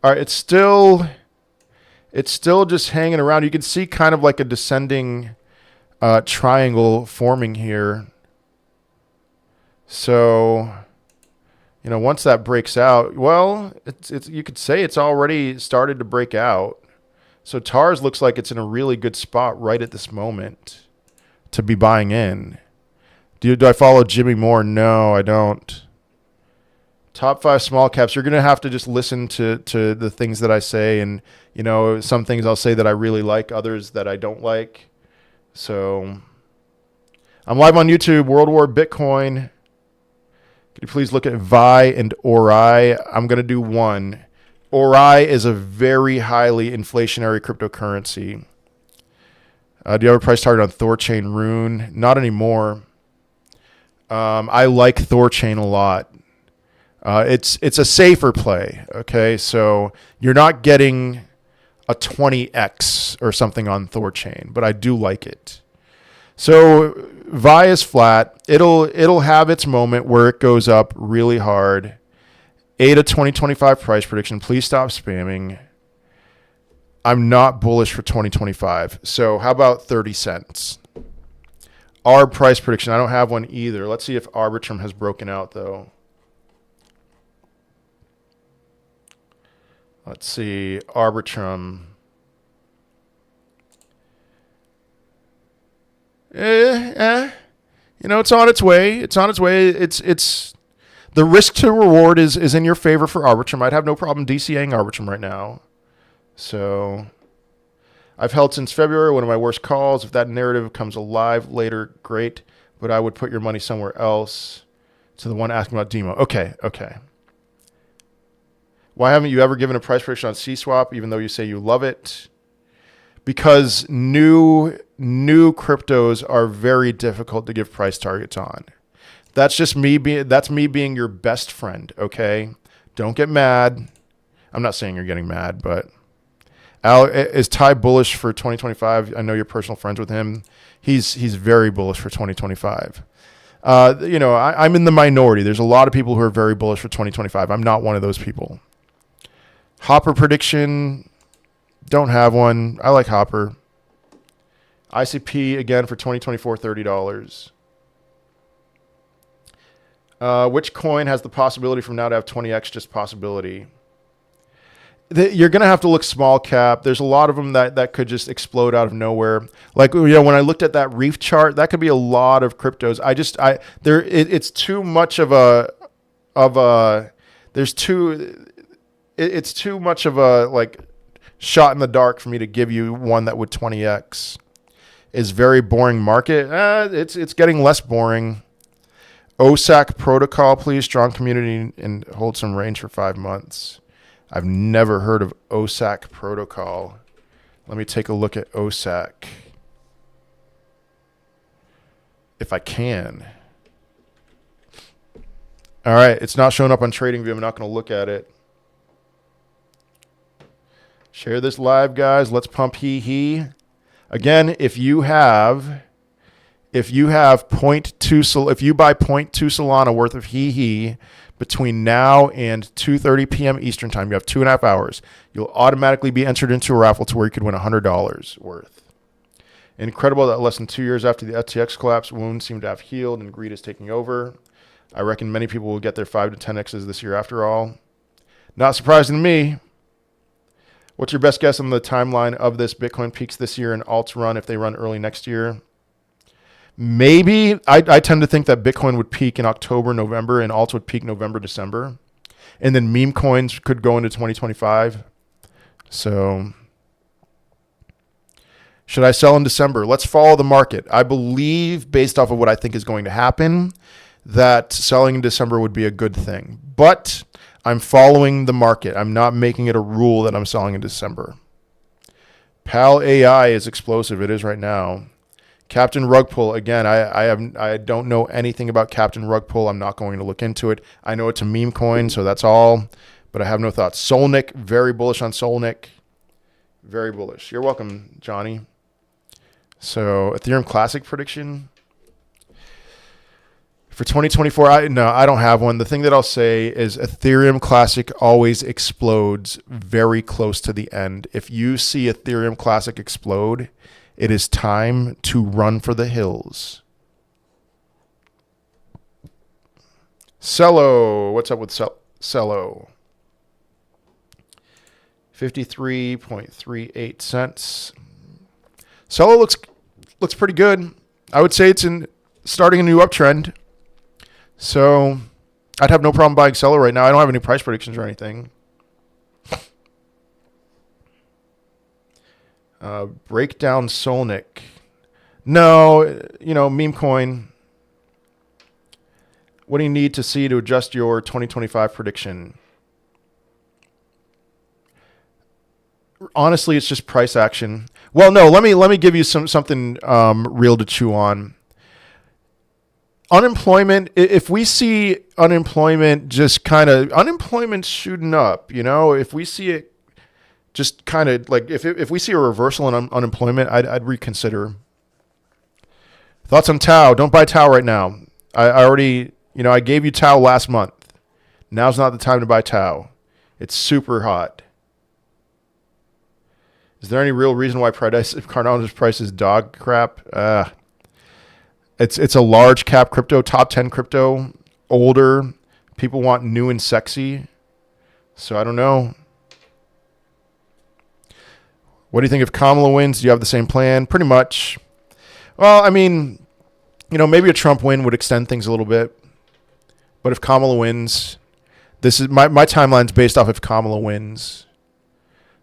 [SPEAKER 1] All right, it's still just hanging around. You can see kind of like a descending triangle forming here. So, you know, once that breaks out, well, it's you could say it's already started to break out. So TARS looks like it's in a really good spot right at this moment to be buying in. Do I follow Jimmy Moore? No, I don't. Top 5 small caps. You're going to have to just listen to the things that I say. And, you know, some things I'll say that I really like, others that I don't like. So I'm live on YouTube, World War Bitcoin. Could you please look at VI and ORI? I'm going to do one. ORI is a very highly inflationary cryptocurrency. Do you have a price target on Thorchain Rune? Not anymore. I like Thorchain a lot. It's a safer play. Okay, so you're not getting a 20x or something on Thorchain, but I do like it. So VI is flat. It'll have its moment where it goes up really hard. ADA 2025 price prediction. Please stop spamming. I'm not bullish for 2025. So how about 30 cents? ARB price prediction. I don't have one either. Let's see if Arbitrum has broken out though. Let's see. Arbitrum. You know, it's on its way. It's on its way. It's the risk to reward is in your favor for Arbitrum. I'd have no problem DCAing Arbitrum right now. So I've held since February, one of my worst calls. If that narrative comes alive later, great. But I would put your money somewhere else. So the one asking about demo. Okay, okay. Why haven't you ever given a price prediction on C-Swap, even though you say you love it? Because new cryptos are very difficult to give price targets on. That's just me being your best friend, okay? Don't get mad. I'm not saying you're getting mad, but Al, is Ty bullish for 2025? I know you're personal friends with him. He's very bullish for 2025. I'm in the minority. There's a lot of people who are very bullish for 2025. I'm not one of those people. Hopper prediction, don't have one. I like Hopper. ICP again for 2024, $30. Which coin has the possibility from now to have 20x just possibility? You're going to have to look small cap. There's a lot of them that could just explode out of nowhere. Like, when I looked at that Reef chart, that could be a lot of cryptos. It's too much of it's too much of a like shot in the dark for me to give you one that would 20x. Is very boring market. It's getting less boring. OSAC protocol, please. Strong community and hold some range for 5 months. I've never heard of OSAC protocol. Let me take a look at OSAC. If I can. All right, it's not showing up on TradingView. I'm not going to look at it. Share this live, guys. Let's pump HEEHEE. Again, if you buy 0.2 Solana worth of HEEHEE between now and 2:30 p.m. Eastern time, you have 2.5 hours. You'll automatically be entered into a raffle to where you could win $100 worth. Incredible that less than 2 years after the FTX collapse, wounds seem to have healed and greed is taking over. I reckon many people will get their 5 to 10x's this year after all. Not surprising to me. What's your best guess on the timeline of this? Bitcoin peaks this year and alts run if they run early next year? Maybe. I tend to think that Bitcoin would peak in October, November, and alts would peak November, December. And then meme coins could go into 2025. So should I sell in December? Let's follow the market. I believe, based off of what I think is going to happen, that selling in December would be a good thing. But I'm following the market. I'm not making it a rule that I'm selling in December. PAL AI is explosive. It is right now. Captain Rug Pull, again, I don't know anything about Captain Rug Pull. I'm not going to look into it. I know it's a meme coin, so that's all. But I have no thoughts. Solnick, very bullish on Solnick. Very bullish. You're welcome, Johnny. So Ethereum Classic prediction. For 2024, I don't have one. The thing that I'll say is Ethereum Classic always explodes very close to the end. If you see Ethereum Classic explode, it is time to run for the hills. Cello. What's up with Cello? 53.38 cents. Cello looks pretty good. I would say it's starting a new uptrend. So I'd have no problem buying Cello right now. I don't have any price predictions or anything. Breakdown Solnick. No, meme coin. What do you need to see to adjust your 2025 prediction? Honestly, it's just price action. Well, no, let me give you something real to chew on. Unemployment, if we see unemployment unemployment shooting up, if we see it just kind of like, if we see a reversal in unemployment, I'd reconsider. Thoughts on Tau? Don't buy Tau right now. I already, I gave you Tau last month. Now's not the time to buy Tau. It's super hot. Is there any real reason why Cardano's price is dog crap? It's a large cap crypto, top 10 crypto, older. People want new and sexy. So I don't know. What do you think if Kamala wins? Do you have the same plan? Pretty much. Well, I mean, maybe a Trump win would extend things a little bit. But if Kamala wins, this is my timeline's based off if Kamala wins.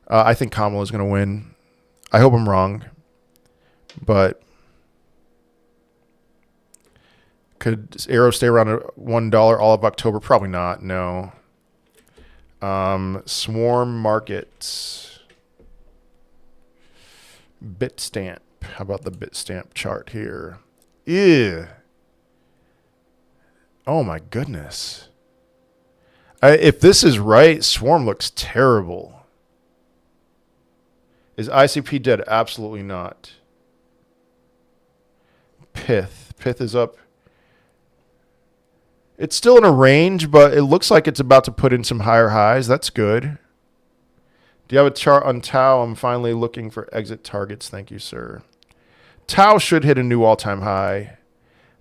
[SPEAKER 1] I think Kamala's going to win. I hope I'm wrong. But Could Arrow stay around at $1 all of October? Probably not. No. Swarm markets. Bitstamp. How about the Bitstamp chart here? Ew. Oh my goodness. If this is right, Swarm looks terrible. Is ICP dead? Absolutely not. Pith. Pith is up. It's still in a range, but it looks like it's about to put in some higher highs. That's good. Do you have a chart on Tau? I'm finally looking for exit targets. Thank you, sir. Tau should hit a new all-time high.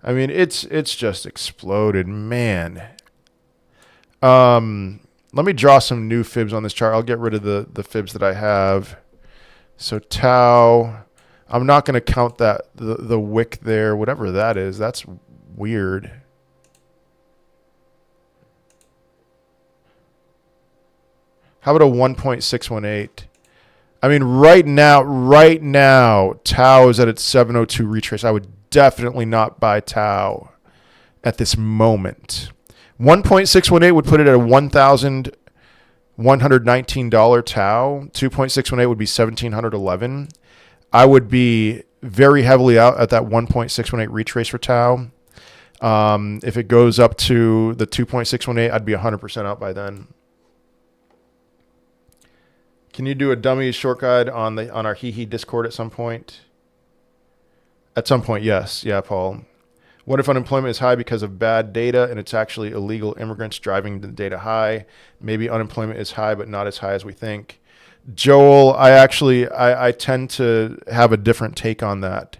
[SPEAKER 1] I mean, it's just exploded, man. Let me draw some new fibs on this chart. I'll get rid of the fibs that I have. So Tau, I'm not going to count that the wick there, whatever that is. That's weird. How about a 1.618? I mean, right now, Tau is at its 702 retrace. I would definitely not buy Tau at this moment. 1.618 would put it at a $1,119 Tau. 2.618 would be $1,711. I would be very heavily out at that 1.618 retrace for Tau. If it goes up to the 2.618, I'd be 100% out by then. Can you do a dummy short guide on our HEEHEE Discord at some point? At some point, yes. Yeah, Paul. What if unemployment is high because of bad data and it's actually illegal immigrants driving the data high? Maybe unemployment is high, but not as high as we think. Joel, I tend to have a different take on that.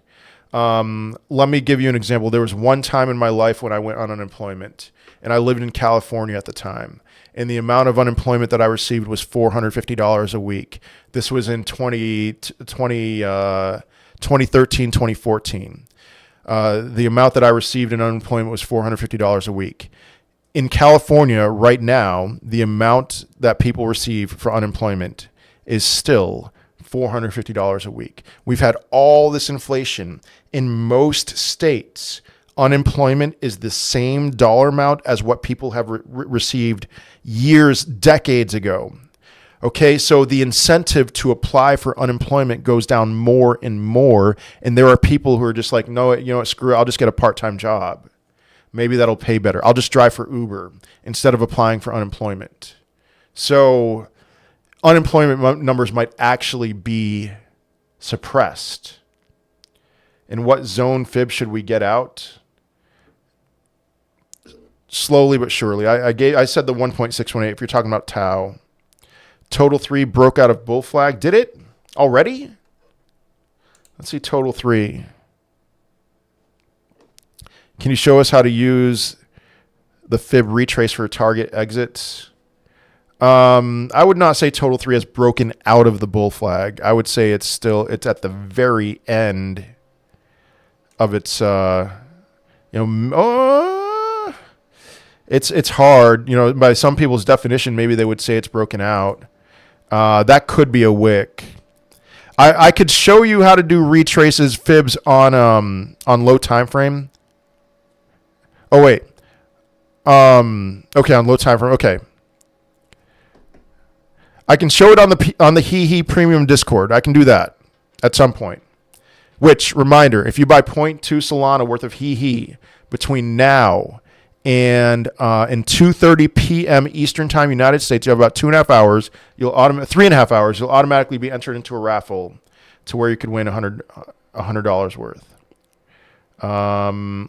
[SPEAKER 1] Let me give you an example. There was one time in my life when I went on unemployment, and I lived in California at the time. And the amount of unemployment that I received was $450 a week. This was in 2013, 2014. The amount that I received in unemployment was $450 a week. In California right now, the amount that people receive for unemployment is still $450 a week. We've had all this inflation. In most states, unemployment is the same dollar amount as what people have received years, decades ago. Okay, so the incentive to apply for unemployment goes down more and more, and there are people who are just like, no, you know what, screw it, I'll just get a part-time job. Maybe that'll pay better. I'll just drive for Uber instead of applying for unemployment. So unemployment numbers might actually be suppressed. In what zone fib should we get out? Slowly but surely. I said the 1.618 if you're talking about Tau. Total 3 broke out of bull flag. Did it already? Let's see Total 3. Can you show us how to use the fib retrace for target exits? I would not say Total 3 has broken out of the bull flag. I would say it's at the very end of its it's hard, by some people's definition, maybe they would say it's broken out. That could be a wick. I could show you how to do retraces fibs on low time frame. Oh wait. Okay, on low time frame. Okay. I can show it on the HEEHEE Premium Discord. I can do that at some point. Which, reminder, if you buy 0.2 Solana worth of HEEHEE between now and in 2:30 p.m. Eastern Time, United States, you have about 2.5 hours. 3.5 hours. You'll automatically be entered into a raffle to where you could win $100 worth.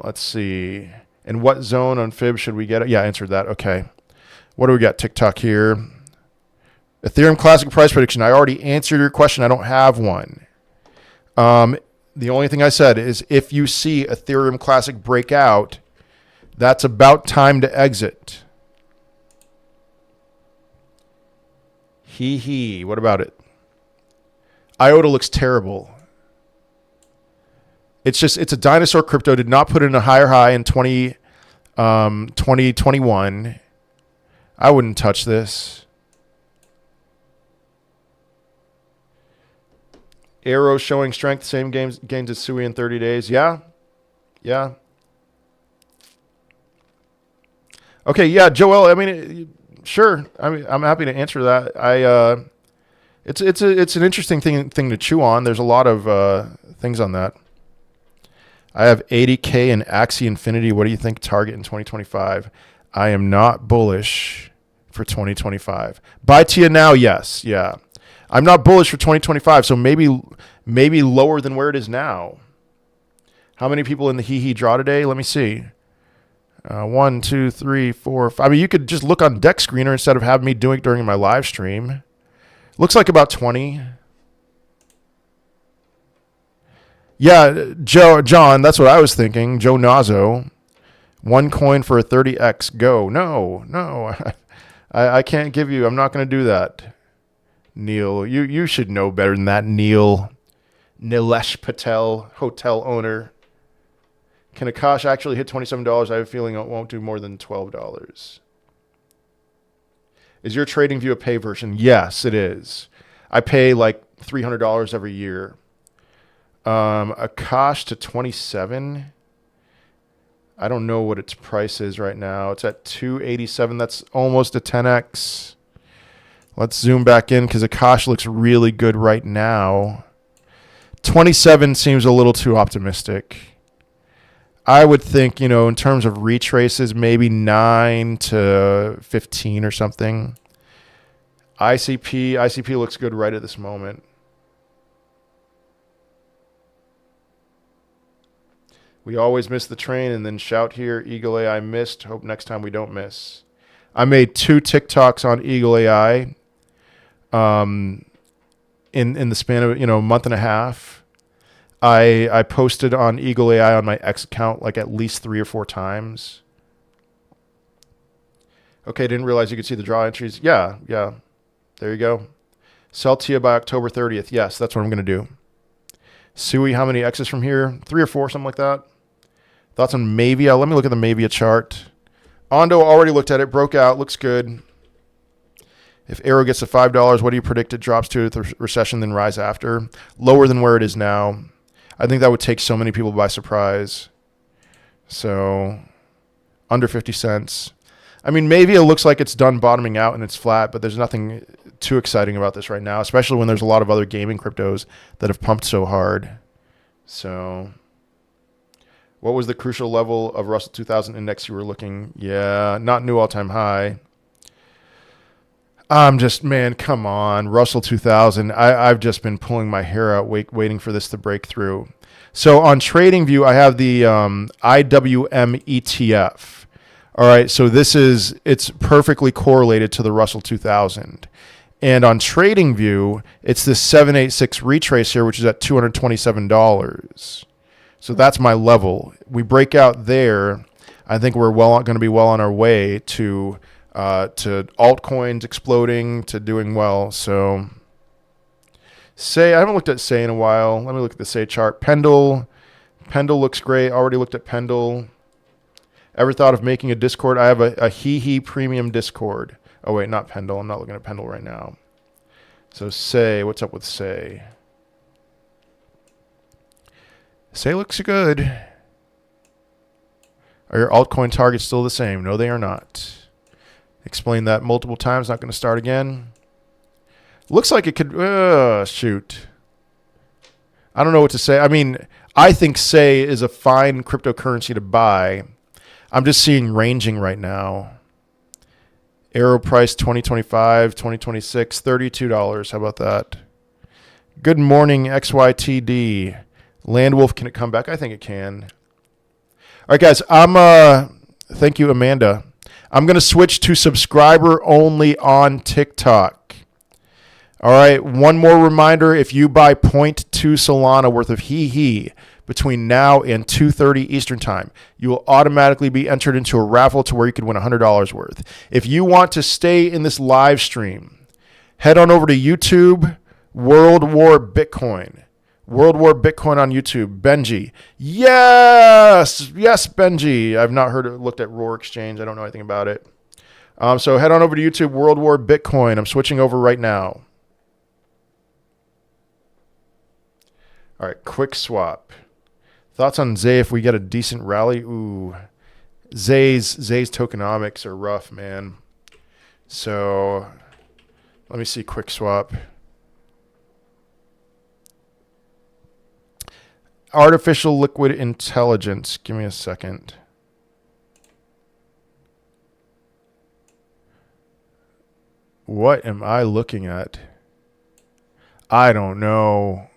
[SPEAKER 1] Let's see. In what zone on fib should we get it? Yeah, I answered that. Okay. What do we got? TikTok here. Ethereum Classic price prediction. I already answered your question. I don't have one. The only thing I said is if you see Ethereum Classic break out, that's about time to exit. HEEHEE. What about it? IOTA looks terrible. It's a dinosaur crypto. Did not put in a higher high in 2021. I wouldn't touch this. Arrow showing strength. Same gains as Sui in 30 days. Yeah. Yeah. Okay, yeah, Joel. I mean, sure. I mean, I'm happy to answer that. It's an interesting thing to chew on. There's a lot of things on that. I have 80K in Axie Infinity. What do you think target in 2025? I am not bullish for 2025. Buy Tia now, yes, yeah. I'm not bullish for 2025, so maybe lower than where it is now. How many people in the HEEHEE draw today? Let me see. 1, 2, 3, 4, 5. I mean, you could just look on Deck Screener instead of having me doing it during my live stream. Looks like about 20. Yeah, John, that's what I was thinking. Joe Nazo. 1 coin for a 30x. Go. No. I can't give you. I'm not going to do that. Neil, you should know better than that, Neil. Nilesh Patel, hotel owner. Can Akash actually hit $27? I have a feeling it won't do more than $12. Is your trading view a pay version? Yes, it is. I pay like $300 every year. Akash to 27. I don't know what its price is right now. It's at 287. That's almost a 10x. Let's zoom back in because Akash looks really good right now. 27 seems a little too optimistic. I would think, in terms of retraces, maybe 9 to 15 or something. ICP looks good right at this moment. We always miss the train and then shout here, Eagle AI missed. Hope next time we don't miss. I made 2 TikToks on Eagle AI in the span of a month and a half. I posted on Eagle AI on my X account like at least 3 or 4 times. Okay, didn't realize you could see the draw entries. Yeah. There you go. Sell Tia by October 30th. Yes, that's what I'm going to do. Sui, how many X's from here? 3 or 4, something like that. Thoughts on Mavia? Let me look at the Mavia chart. Ondo already looked at it, broke out, looks good. If Arrow gets to $5, what do you predict it drops to the recession, then rise after? Lower than where it is now. I think that would take so many people by surprise. So, under 50 cents. I mean, Mavia looks like it's done bottoming out and it's flat, but there's nothing too exciting about this right now, especially when there's a lot of other gaming cryptos that have pumped so hard. So, what was the crucial level of Russell 2000 index you were looking? Yeah, not new all-time high. I'm just, man, come on. Russell 2000. I've just been pulling my hair out waiting for this to break through. So on TradingView, I have the IWM ETF. All right, so it's perfectly correlated to the Russell 2000. And on TradingView, it's this 786 retrace here, which is at $227. So that's my level. We break out there. I think we're going to be well on our way to altcoins exploding, to doing well. So Say, I haven't looked at Say in a while. Let me look at the Say chart. Pendle looks great. Already looked at Pendle. Ever thought of making a Discord? I have a HEEHEE premium Discord. Oh wait, not Pendle. I'm not looking at Pendle right now. So Say, what's up with Say? Say looks good. Are your altcoin targets still the same? No, they are not. Explained that multiple times. Not going to start again. Looks like it could... shoot. I don't know what to say. I mean, I think Say is a fine cryptocurrency to buy. I'm just seeing ranging right now. Arrow price 2025, 2026, $32. How about that? Good morning, XYTD. Landwolf, can it come back? I think it can. All right, guys. Thank you, Amanda. I'm going to switch to subscriber only on TikTok. All right. One more reminder. If you buy 0.2 Solana worth of HEEHEE between now and 2:30 Eastern time, you will automatically be entered into a raffle to where you could win $100 worth. If you want to stay in this live stream, head on over to YouTube, World War Bitcoin. World War Bitcoin on YouTube. Benji. Yes, Benji. I've not looked at Roar Exchange. I don't know anything about it. So head on over to YouTube, World War Bitcoin. I'm switching over right now. All right, quick swap. Thoughts on Zay if we get a decent rally? Ooh. Zay's tokenomics are rough, man. So let me see quick swap. Artificial liquid intelligence. Give me a second. What am I looking at? I don't know.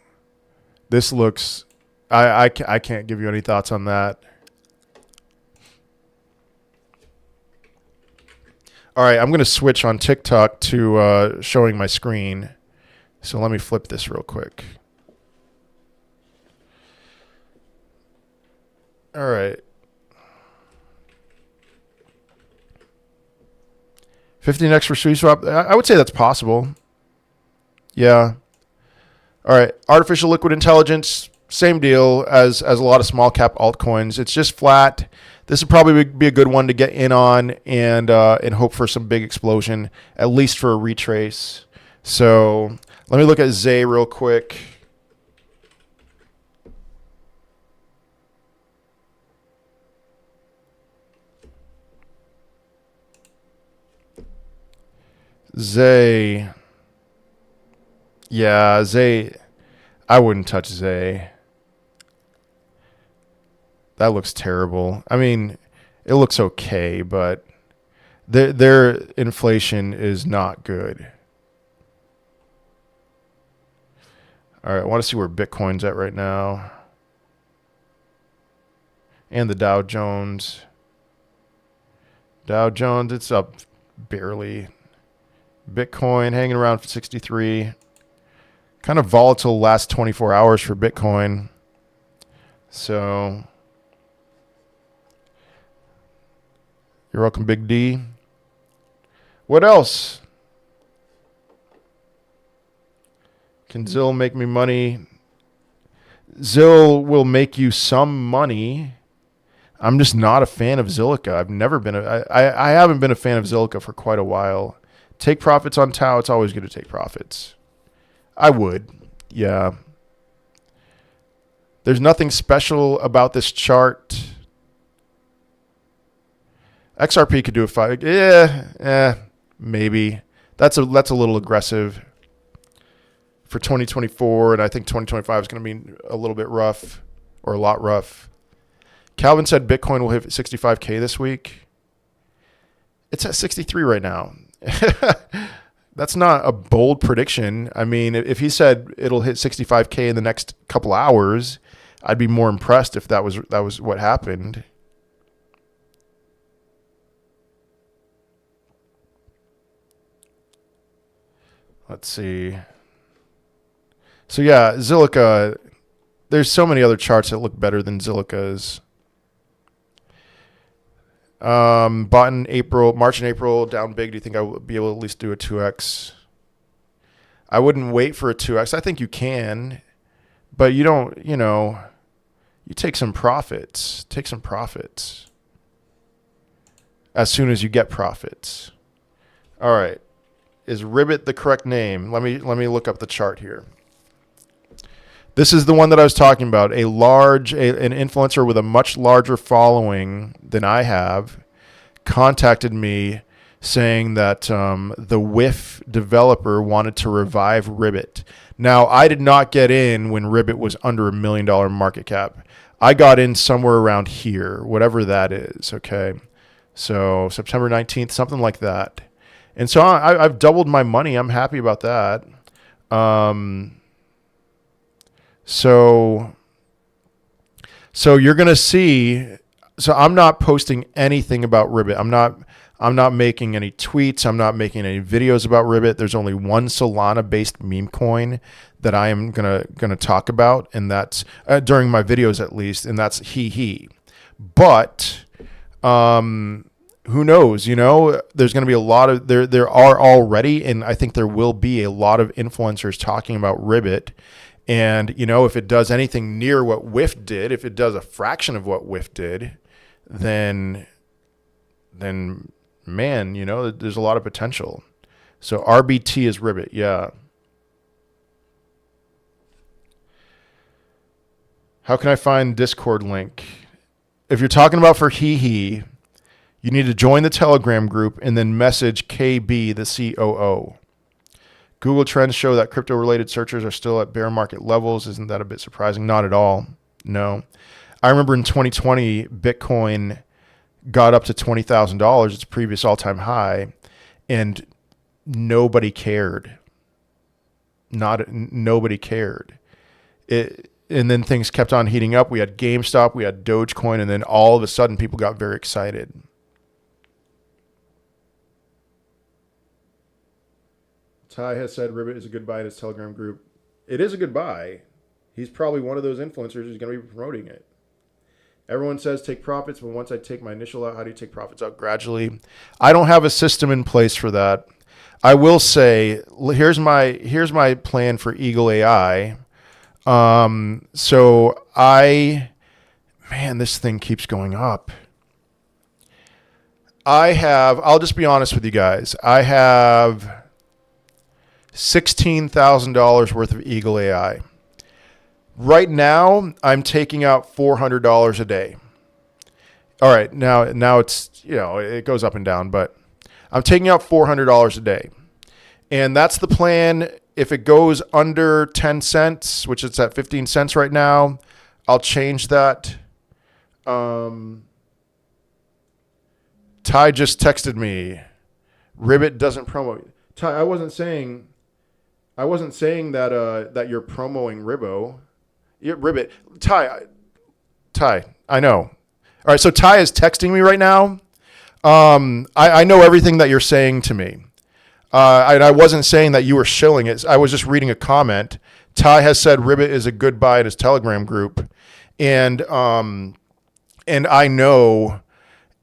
[SPEAKER 1] This looks... I can't give you any thoughts on that. All right, I'm going to switch on TikTok to showing my screen. So let me flip this real quick. All right. 15x for sweet swap. I would say that's possible. Yeah. All right. Artificial liquid intelligence, same deal as a lot of small cap altcoins. It's just flat. This would probably be a good one to get in on and hope for some big explosion, at least for a retrace. So let me look at Zay real quick. Zay. Yeah, Zay. I wouldn't touch Zay. That looks terrible. I mean, it looks okay, but their inflation is not good. All right, I want to see where Bitcoin's at right now. And the Dow Jones. Dow Jones, it's up barely. Bitcoin hanging around for 63. Kind of volatile last 24 hours for Bitcoin. So, you're welcome, Big D. What else? Can Zill make me money? Zill will make you some money. I'm just not a fan of Zilliqa. I've never been I haven't been a fan of Zilliqa for quite a while. Take profits on Tau. It's always good to take profits. I would. Yeah. There's nothing special about this chart. XRP could do a 5. Yeah, maybe. That's a little aggressive for 2024, and I think 2025 is going to be a little bit rough, or a lot rough. Calvin said Bitcoin will hit 65K this week. It's at 63 right now. That's not a bold prediction. I mean, if he said it'll hit 65K in the next couple hours, I'd be more impressed if that was what happened. Let's see. So yeah, Zilliqa, there's so many other charts that look better than Zilliqa's. Bought in March and April, down big. Do you think I will be able to at least do a 2x? I wouldn't wait for a 2x. I think you can, but you don't, you take some profits. Take some profits as soon as you get profits. All right. Is Ribbit the correct name? Let me look up the chart here. This is the one that I was talking about. An influencer with a much larger following than I have contacted me saying that the WIF developer wanted to revive Ribbit. Now, I did not get in when Ribbit was under $1 million market cap. I got in somewhere around here, whatever that is, okay? So September 19th, something like that. And so I've doubled my money. I'm happy about that. So you're going to see, so I'm not posting anything about Ribbit. I'm not making any tweets. I'm not making any videos about Ribbit. There's only one Solana based meme coin that I am going to talk about. And that's during my videos at least. And that's HEEHEE. But, who knows, there's going to be a lot of, there are already, and I think there will be a lot of influencers talking about Ribbit. And, if it does anything near what WIF did, if it does a fraction of what WIF did, then man, there's a lot of potential. So RBT is Ribbit, yeah. How can I find Discord link? If you're talking about for HEEHEE, You need to join the Telegram group and then message KB, the COO. Google Trends show that crypto-related searchers are still at bear market levels. Isn't that a bit surprising? Not at all. No. I remember in 2020, Bitcoin got up to $20,000, its previous all-time high, and nobody cared. Nobody cared. And then things kept on heating up. We had GameStop, we had Dogecoin, and then all of a sudden people got very excited. Ty has said Ribbit is a good buy in his Telegram group. It is a good buy. He's probably one of those influencers who's going to be promoting it. Everyone says take profits, but once I take my initial out, how do you take profits out gradually? I don't have a system in place for that. I will say, here's my plan for Eagle AI. Man, this thing keeps going up. I'll just be honest with you guys. I have $16,000 worth of Eagle AI. Right now, I'm taking out $400 a day. All right, now it's, it goes up and down, but I'm taking out $400 a day. And that's the plan. If it goes under 10 cents, which it's at 15 cents right now, I'll change that. Ty just texted me. Ribbit doesn't promote. Ty, I wasn't saying that you're promoting Ribbit. Ty, I know. All right, so Ty is texting me right now. I know everything that you're saying to me. And I wasn't saying that you were shilling it. I was just reading a comment. Ty has said Ribbit is a good buy in his Telegram group. And I know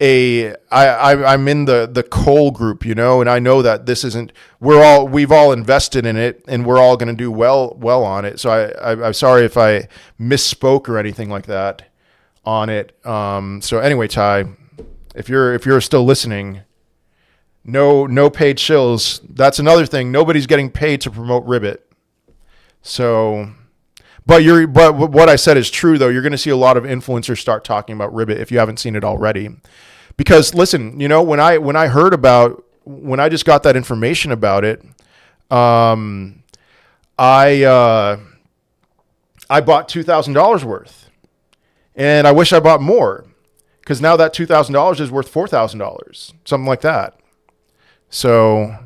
[SPEAKER 1] I'm in the coal group, and I know that this isn't, we've all invested in it and we're all going to do well on it. So I'm sorry if I misspoke or anything like that on it. So anyway, Ty, if you're still listening, no paid shills. That's another thing. Nobody's getting paid to promote Ribbit. So, but what I said is true though. You're going to see a lot of influencers start talking about Ribbit if you haven't seen it already. Because listen, when I just got that information about it, I bought $2,000 worth, and I wish I bought more, because now that $2,000 is worth $4,000, something like that. So,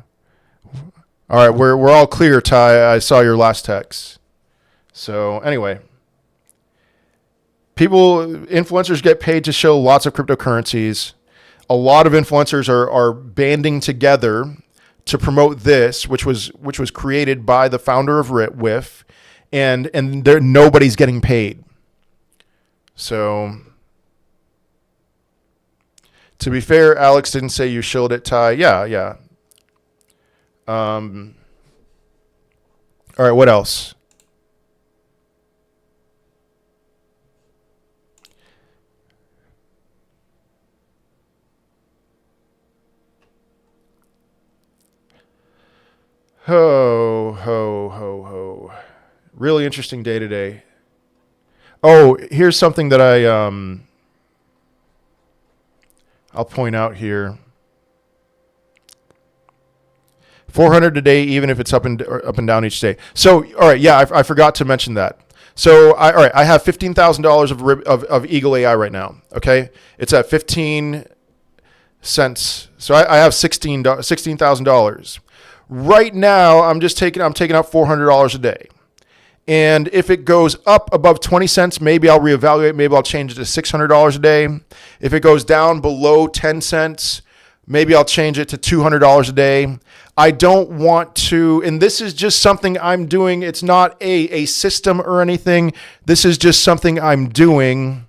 [SPEAKER 1] all right, we're all clear, Ty. I saw your last text. So anyway. Influencers get paid to show lots of cryptocurrencies. A lot of influencers are banding together to promote this, which was created by the founder of WIF, and nobody's getting paid. So, to be fair, Alex didn't say you shilled it, Ty. Yeah. All right, what else? Ho. Really interesting day today. Oh, here's something that I'll point out here. 400 a day, even if it's up and down each day. So, all right, yeah, I forgot to mention that. So, I have $15,000 of Eagle AI right now. Okay, it's at 15 cents. So I have $16,000. Right now, I'm taking out $400 a day. And if it goes up above 20 cents, maybe I'll reevaluate. Maybe I'll change it to $600 a day. If it goes down below 10 cents, maybe I'll change it to $200 a day. I don't want to, and this is just something I'm doing. It's not a system or anything. This is just something I'm doing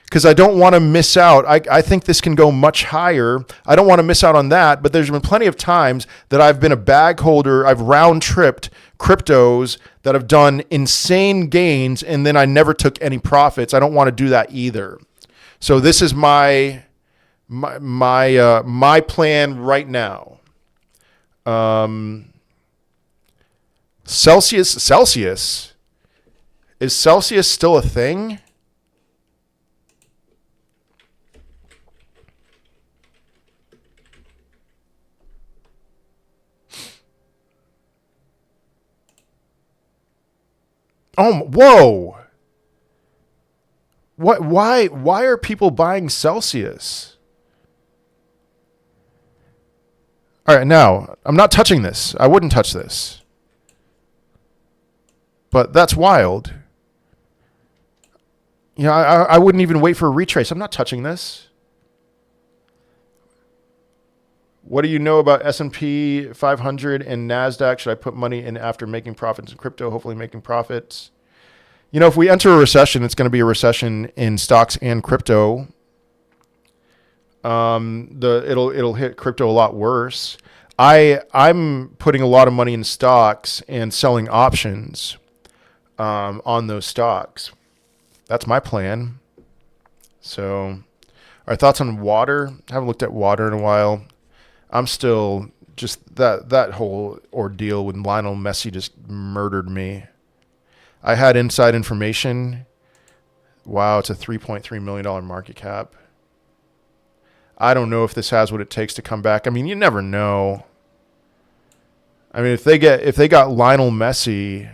[SPEAKER 1] because I don't want to miss out. I think this can go much higher. I don't want to miss out on that, but there's been plenty of times that I've been a bag holder. I've round-tripped cryptos that have done insane gains, and then I never took any profits. I don't want to do that either. So this is my plan right now. Celsius. Is Celsius still a thing? Oh, whoa. What? Why are people buying Celsius? All right, now, I'm not touching this. I wouldn't touch this. But that's wild. You know, I wouldn't even wait for a retrace. I'm not touching this. What do you know about S&P 500 and NASDAQ? Should I put money in after making profits in crypto, hopefully making profits? You know, if we enter a recession, it's going to be a recession in stocks and crypto. It'll hit crypto a lot worse. I'm putting a lot of money in stocks and selling options on those stocks. That's my plan. So, our thoughts on water? I haven't looked at water in a while. I'm still just that whole ordeal with Lionel Messi just murdered me. I had inside information. Wow, it's a $3.3 million market cap. I don't know if this has what it takes to come back. I mean, you never know. I mean, if they got Lionel Messi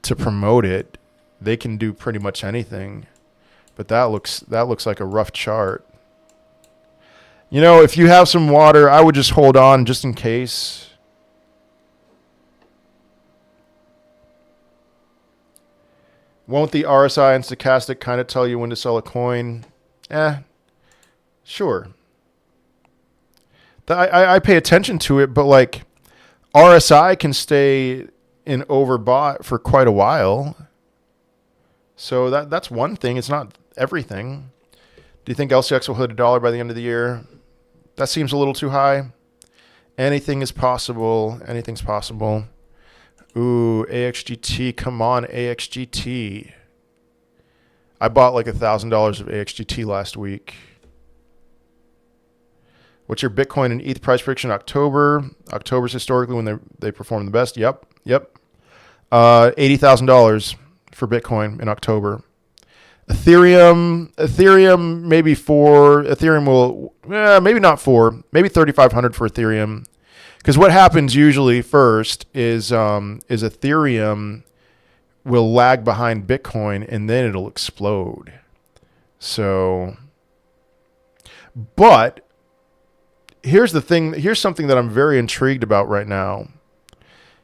[SPEAKER 1] to promote it, they can do pretty much anything. But that looks like a rough chart. You know, if you have some water, I would just hold on just in case. Won't the RSI and stochastic kind of tell you when to sell a coin? Sure. I pay attention to it, but like RSI can stay in overbought for quite a while. So that's one thing. It's not everything. Do you think LCX will hit $1 by the end of the year? That seems a little too high. Anything is possible. Anything's possible. Ooh, AXGT. Come on, AXGT. I bought like $1,000 of AXGT last week. What's your Bitcoin and ETH price prediction in October? October's historically when they perform the best. Yep. $80,000 for Bitcoin in October. Ethereum maybe 4. Ethereum will maybe not 4. Maybe 3,500 for Ethereum. Because what happens usually first is Ethereum will lag behind Bitcoin and then it'll explode. So, but here's the thing. Here's something that I'm very intrigued about right now.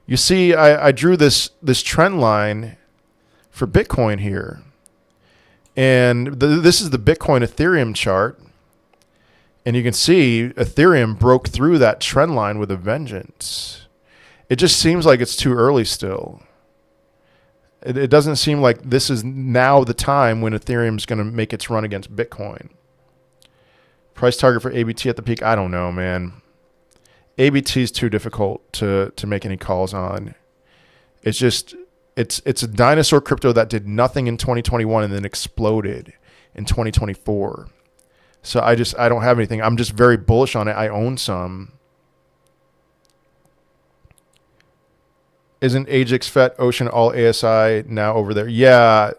[SPEAKER 1] You see, I drew this trend line for Bitcoin here. And this is the Bitcoin Ethereum chart. And you can see Ethereum broke through that trend line with a vengeance. It just seems like it's too early still. It doesn't seem like this is now the time when Ethereum's going to make its run against Bitcoin. Price target for ABT at the peak? I don't know, man. ABT is too difficult to make any calls on. It's just... It's a dinosaur crypto that did nothing in 2021 and then exploded in 2024. So I don't have anything. I'm just very bullish on it. I own some. Isn't Ajax Fet Ocean all ASI now over there? Yeah.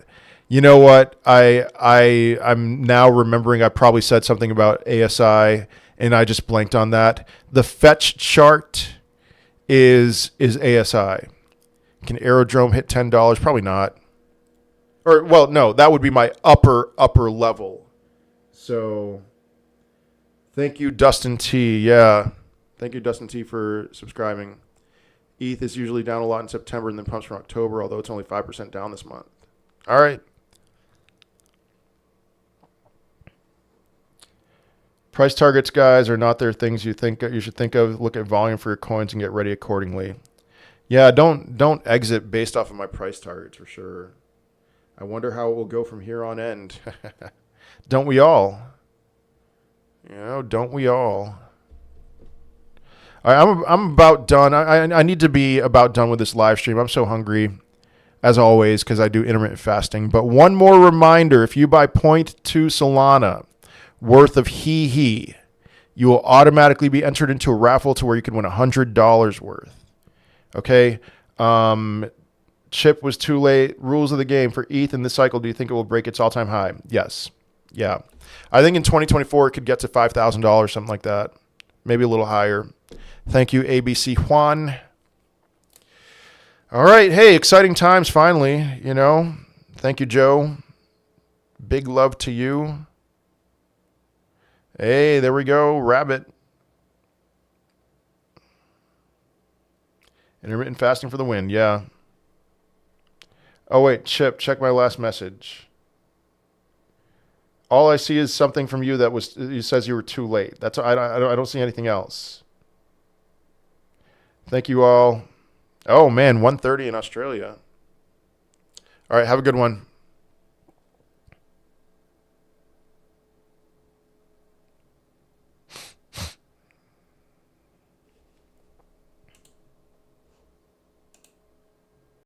[SPEAKER 1] You know what? I'm now remembering I probably said something about ASI and I just blanked on that. The fetch chart is ASI. Can Aerodrome hit $10? Probably not. Or, well, no, that would be my upper level. So, thank you, Dustin T. Yeah. Thank you, Dustin T, for subscribing. ETH is usually down a lot in September and then pumps from October, although it's only 5% down this month. All right. Price targets, guys, are not there things you should think of. Look at volume for your coins and get ready accordingly. Yeah, don't exit based off of my price targets for sure. I wonder how it will go from here on end. Don't we all? You know, don't we all? All right, I'm about done. I need to be about done with this live stream. I'm so hungry, as always, because I do intermittent fasting. But one more reminder, if you buy 0.2 Solana worth of HEEHEE, you will automatically be entered into a raffle to where you can win $100 worth. Okay, Chip was too late. Rules of the game for ETH in this cycle. Do you think it will break its all-time high? Yes. Yeah. I think in 2024 it could get to $5,000, something like that. Maybe a little higher. Thank you, ABC Juan. All right. Hey, exciting times finally, you know. Thank you, Joe. Big love to you. Hey, there we go. Rabbit. Intermittent fasting for the win. Yeah. Oh, wait. Chip, check my last message. All I see is something from you that was, you says you were too late. That's, I don't see anything else. Thank you all. Oh, man. 1:30 in Australia. All right. Have a good one.